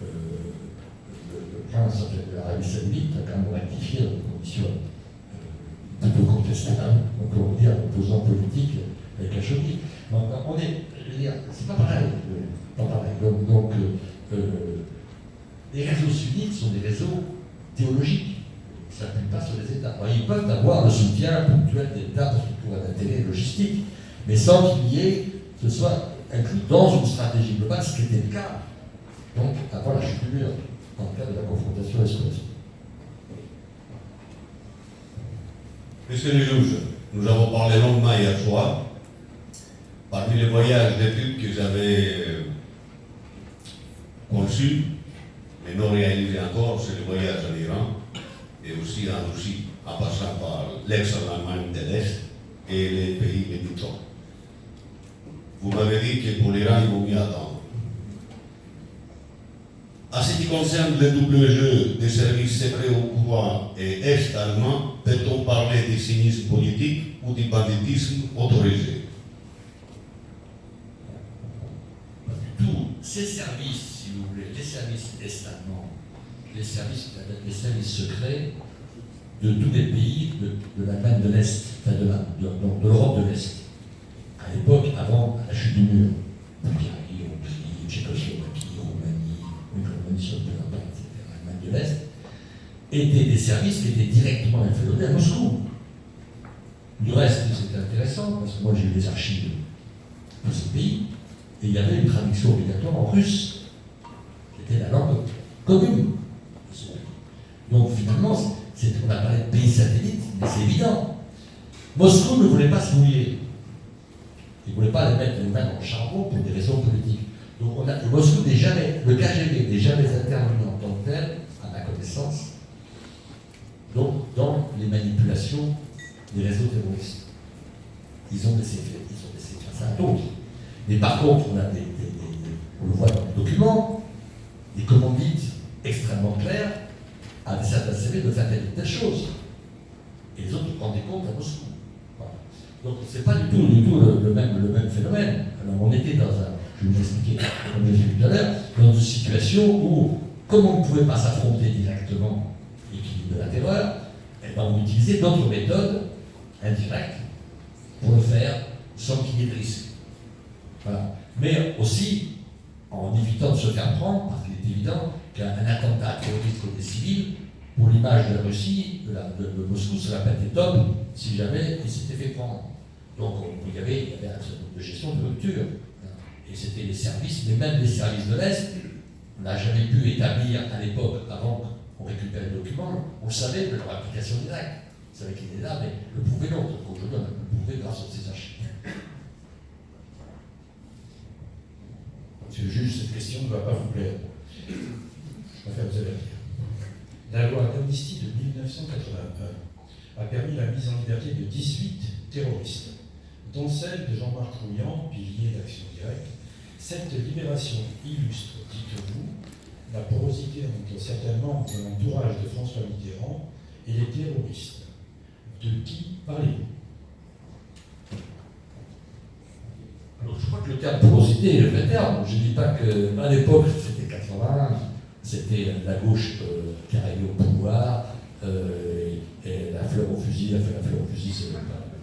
le prince de l'Arabie Saoudite a quand même rectifié dans une condition plutôt contestable, donc on va dire opposant politique avec Khashoggi. C'est pas pareil. Donc, les réseaux sunnites sont des réseaux théologiques. Ça n'appuie pas sur les États. Alors, ils peuvent avoir le soutien ponctuel d'États pour un intérêt logistique, mais sans qu'il y ait, que ce soit inclus dans une stratégie globale, ce qui était le cas. Donc, avant la chute du mur, dans le cadre de la confrontation est-ouest. Messieurs les juges, nous avons parlé longuement hier soir. Parmi les voyages d'études que j'avais conçus, mais non réalisés encore, c'est le voyage en Iran et aussi en Russie, en passant par l'ex-Allemagne de l'Est et les pays limitrophes. Vous m'avez dit que pour l'Iran, il vaut mieux attendre. En ce qui concerne le double jeu des services secrets au pouvoir et est-allemand, peut-on parler de cynisme politique ou du banditisme autorisé? Tous ces services, si vous voulez, les services est-allemands, les services secrets de tous les pays de l'Allemagne de l'Est, enfin de l'Europe de l'Est, à l'époque, avant la chute du mur, Bulgarie, Hongrie, Tchécoslovaquie, Roumanie, etc., l'Allemagne de l'Est, étaient des services qui étaient directement inféodés à Moscou. Du reste, c'était intéressant, parce que moi j'ai eu les archives de ces pays, et il y avait une traduction obligatoire en russe, qui était la langue commune. Donc finalement, on a parlé de pays satellites, mais c'est évident. Moscou ne voulait pas se mouiller. Il ne voulait pas les mettre les mains dans le charbon pour des raisons politiques. Donc Moscou n'est jamais, le KGB n'est jamais intervenu en tant que tel, à ma connaissance, donc dans les manipulations des réseaux terroristes. Ils ont laissé faire ça à d'autres. Mais par contre, on le voit dans les documents, des commandites extrêmement claires à certains CV de faire telle chose. Et les autres rendaient compte à Moscou. Voilà. Donc c'est pas du tout le même phénomène. Alors on était dans je vais vous expliquer, comme je l'ai dit tout à l'heure, dans une situation où, comme on ne pouvait pas s'affronter directement l'équilibre de la terreur, eh ben, on utilisait d'autres méthodes indirectes pour le faire sans qu'il y ait de risque. Voilà. Mais aussi en évitant de se faire prendre, parce qu'il est évident qu'un attentat terroriste contre des civils, pour l'image de la Russie, de Moscou, ça n'a pas été top si jamais il s'était fait prendre. Donc il y avait un certain nombre de gestion de rupture. Et c'était les services, mais même les services de l'Est, on n'a jamais pu établir à l'époque, avant qu'on récupère les documents, on savait de leur application directe. On savait qu'il était là, mais le prouver non. Donc aujourd'hui, on a pu le prouver grâce à ces archives. Monsieur le juge, cette question ne va pas vous plaire. Je préfère vous avertir. La loi d'amnistie de 1981 a permis la mise en liberté de 18 terroristes, dont celle de Jean-Marc Rouillant, pilier d'Action Directe. Cette libération illustre, dites-vous, la porosité entre certains membres de l'entourage de François Mitterrand et les terroristes. De qui parlez-vous? Alors, je crois que le terme porosité est le vrai terme. Je ne dis pas qu'à l'époque, c'était 80, c'était la gauche qui arrivait au pouvoir, et la fleur au fusil, la fleur au fusil, c'est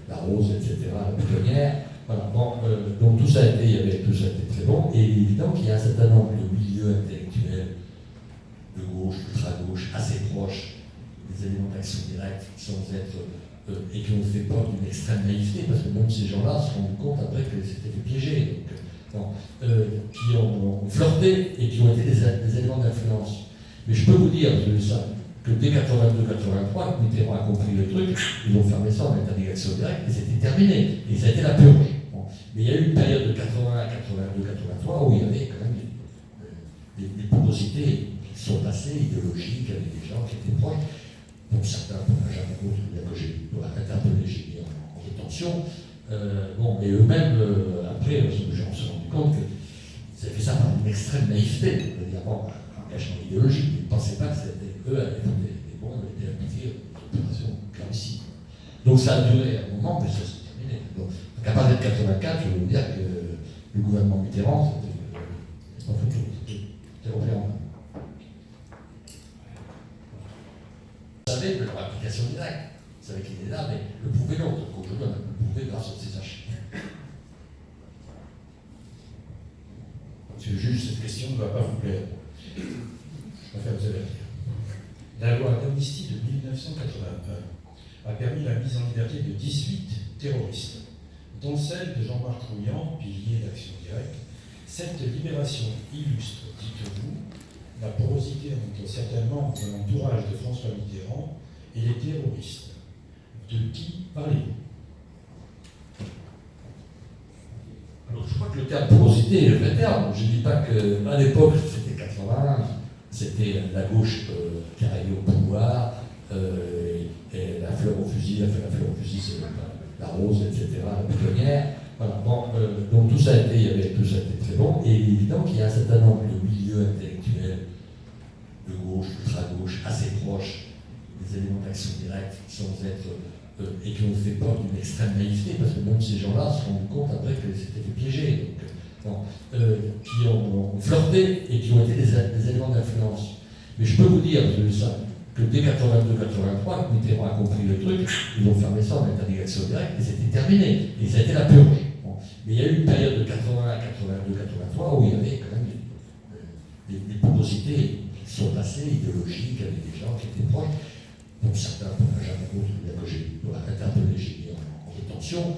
la rose, etc., la boutonnière. Voilà. Bon, donc tout ça a été très bon. Et évidemment qu'il y a un certain nombre de milieux intellectuels de gauche, ultra-gauche, assez proches des éléments d'action directe, sans être et qui ont fait preuve d'une extrême naïveté, parce que même ces gens-là se sont rendus compte après que c'était fait piéger, qui ont flirté et qui ont été des éléments d'influence. Mais je peux vous dire, que dès 82-83, Mitterrand a compris le truc, ils ont fermé ça en interdit d'action directe, et c'était terminé. Et ça a été la purge. Bon. Mais il y a eu une période de 81, 82, 83 où il y avait quand même des porosités qui sont passées, idéologiques, avec des gens qui étaient proches. Donc certains, jamais d'autres, bien que j'ai interpellé, j'ai mis en rétention. Mais eux-mêmes, après, on s'est rendu compte qu'ils avaient fait ça par une extrême naïveté, évidemment, un engagement idéologique. Ils ne pensaient pas que c'était eux à l'époque des bons, on était appliqués aux opérations clairicides. Donc ça a duré un moment, mais ça s'est terminé. Donc à partir de 84, je veux vous dire que le gouvernement Mitterrand, c'était pas fait tout, c'était repris en main. Vous savez de leur application directe. Vous savez qu'il est là, mais le prouver non. Donc aujourd'hui, on a pu le prouver grâce à ces archives. Monsieur le juge, cette question ne va pas vous plaire. Je préfère vous avertir. La loi d'amnistie de 1981 a permis la mise en liberté de 18 terroristes, dont celle de Jean-Marc Rouillant, pilier d'Action Directe. Cette libération illustre, dites-vous, la porosité entre certains membres de l'entourage de François Mitterrand et les terroristes. De qui parlez-vous? Alors, je crois que le terme porosité est le vrai terme. Je ne dis pas qu'à l'époque, c'était 80, c'était la gauche qui arrivait au pouvoir, et la fleur au fusil, la fleur au fusil, c'est la rose, etc., la boutonnière. Voilà. Bon, donc tout ça a été très bon. Et évidemment qu'il y a un certain nombre de milieux intellectuels de gauche, ultra-gauche, assez proches des éléments d'action directe, sans être et qui ont fait preuve d'une extrême naïveté, parce que même ces gens-là se sont rendus compte après que c'était fait piéger, qui ont flirté et qui ont été des éléments d'influence. Mais je peux vous dire, que dès 82-83, Mitterrand a compris le truc, ils ont fermé ça en interdit d'action directe, et c'était terminé. Et ça a été la purge. Bon. Mais il y a eu une période de 81, 82, 83 où il y avait quand même des porosités qui sont passées, idéologiques, avec des gens qui étaient proches. Donc certains, jamais d'autres, bien que j'ai interpellé, j'ai mis en rétention.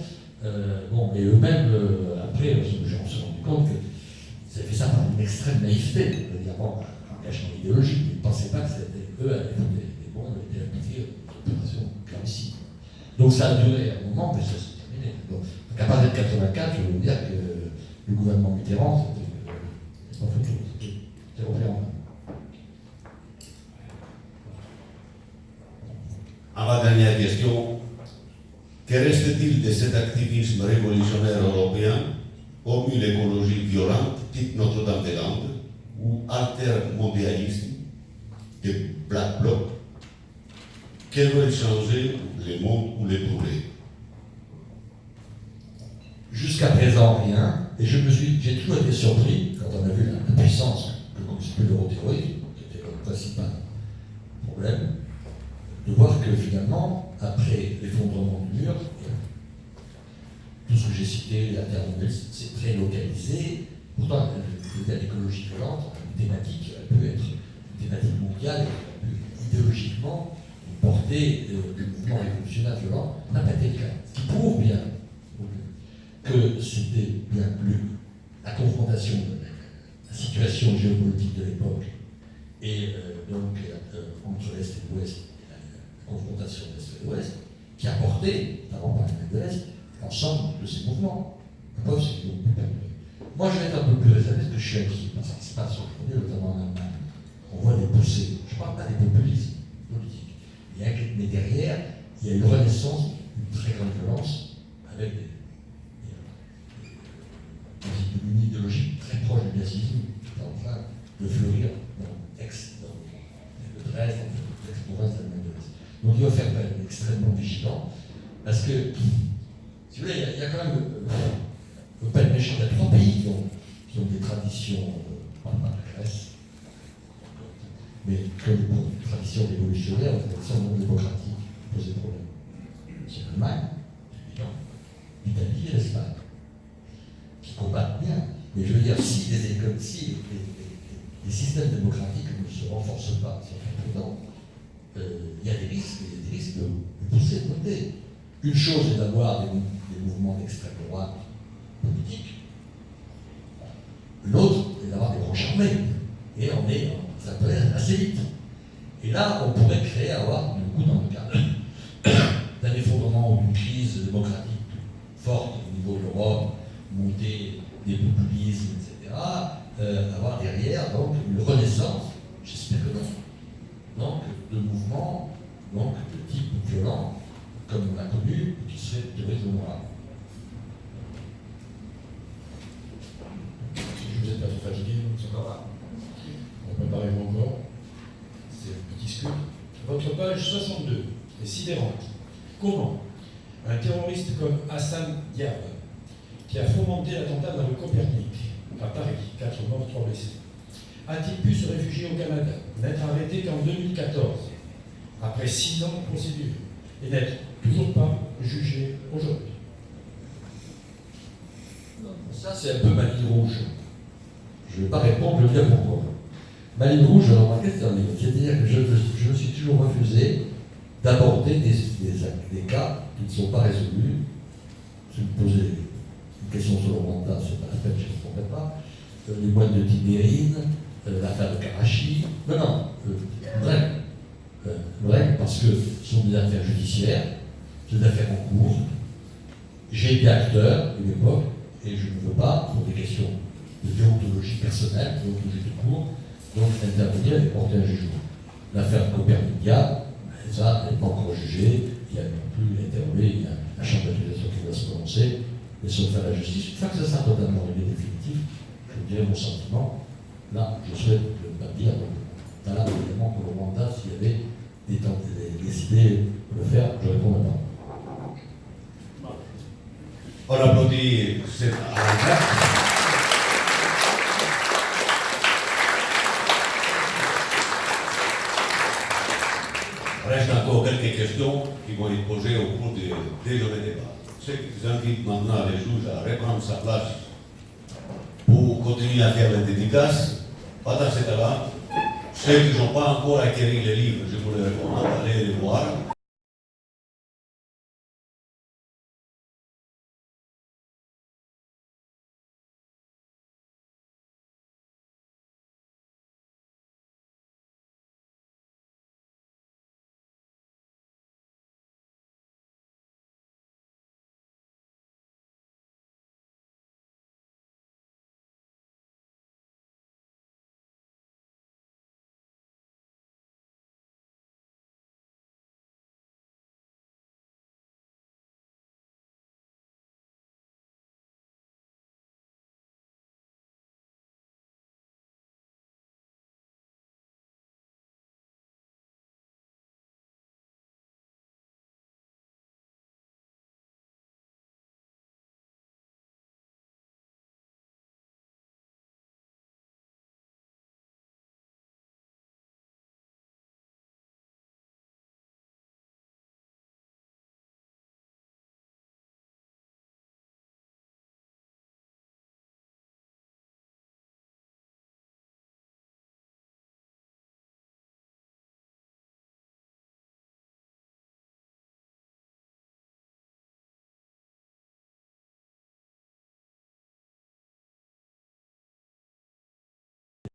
Mais eux-mêmes, après, on s'est rendu compte qu'ils avaient fait ça par une extrême naïveté, évidemment, un engagement idéologique. Ils ne pensaient pas que c'était eux à l'époque des bons, on était appliqués aux opérations clairicides. Donc ça a duré un moment, mais ça s'est terminé. Donc à partir de 84, je veux vous dire que le gouvernement Mitterrand, c'était pas fait tout, c'était repris en main. Avant-dernière question. Que reste-t-il de cet activisme révolutionnaire européen, hormis l'écologie violente, type Notre-Dame-des-Landes, ou altermondialisme, de Black Bloc? Que veulent changer le monde ou les trouver? Jusqu'à présent, rien. Et j'ai toujours été surpris, quand on a vu la puissance que constitue l'euroterrorisme, qui était le principal problème, de voir que finalement, après l'effondrement du mur, tout ce que j'ai cité, la terre nouvelle, c'est très localisé. Pourtant, l'écologie violente, une thématique, elle peut être une thématique mondiale, elle peut idéologiquement porter le mouvement révolutionnaire violent, n'a pas été le cas. Ce qui prouve bien que c'était bien plus la confrontation de la situation géopolitique de l'époque et donc entre l'Est et l'Ouest, confrontation d'Est et l'Ouest, qui a porté, notamment par les de l'Est, l'ensemble de ces mouvements. La preuve, c'est qu'ils ont pu perdurer. Moi, je vais être un peu plus réservé parce que je suis inquiet par ce qui se passe aujourd'hui, notamment en Allemagne. On voit des poussées. Je ne parle pas des populismes. derrière, il y a une renaissance, une très grande violence, avec une idéologie très proche du nazisme, qui est en train de fleurir dans le Dresde, dans l'ex-province d'Allemagne de l'Est. Donc il va faire extrêmement vigilant, parce que, si vous voulez, il y a quand même, il ne faut pas être méchant, il y a 3 pays qui ont des traditions, pas la Grèce, mais qui ont des traditions révolutionnaires, des traditions non démocratiques, qui posent des problèmes. C'est l'Allemagne, évidemment, l'Italie et l'Espagne, qui combattent bien. Mais je veux dire, si les systèmes démocratiques ne se renforcent pas, si on est prudent, il y a des risques de pousser de côté. Une chose est d'avoir des mouvements d'extrême droite politiques, l'autre est d'avoir des branches armées. Et ça peut aller assez vite. Et là, on pourrait avoir, du coup, dans le cas d'un effondrement ou d'une crise démocratique forte au niveau de l'Europe, montée des populismes, etc., avoir derrière donc une renaissance, j'espère que non, donc de mouvements donc, de type violent, comme on l'a connu, qui serait de raison morale. Je vous ai pas trop fatigué, donc c'est encore là. On préparez-vous encore. C'est un petit scoop. Votre page 62 est sidérante. Comment un terroriste comme Hassan Diab, qui a fomenté l'attentat dans le Copernic, à Paris, 4 morts, 3 blessés, a-t-il pu se réfugier au Canada, n'être arrêté qu'en 2014, après 6 ans de procédure, et n'être toujours pas jugé aujourd'hui? Ça, c'est un peu ma ligne rouge. Je ne vais pas répondre, je vais dire pourquoi. Ma ligne rouge, je remarqué, c'est-à-dire que je me suis toujours refusé d'aborder des cas qui ne sont pas résolus. Si vous me posez une question sur le mandat, c'est pas la peine, je ne répondrai pas. Les moines de Tibérine, l'affaire de Karachi. Non, bref, parce que ce sont des affaires judiciaires, c'est des affaires en cours. J'ai été acteur à une époque, et je ne veux pas, pour des questions de déontologie personnelle, de déontologie de cours, donc intervenir et porter un jugement. L'affaire Copernic, ça n'est pas encore jugé, il y a non plus interrogé, il y a la chambre d'accusation qui va se prononcer, et sauf faire la justice. Une fois que ça sera totalement réglé définitif, je vous dirai mon sentiment. Là, je souhaite ne pas dire, voilà, évidemment, pour le mandat, s'il y avait décidé de le faire, je répondrai pas. On applaudit cette arrêt. Reste encore quelques questions qui vont être posées au cours des déjeuners débats. Ce qui invite maintenant les juges à reprendre sa place pour continuer à faire les dédicaces. Pendant ce temps-là, ceux qui n'ont pas encore acquis les livres, je vous les recommande d'aller les voir.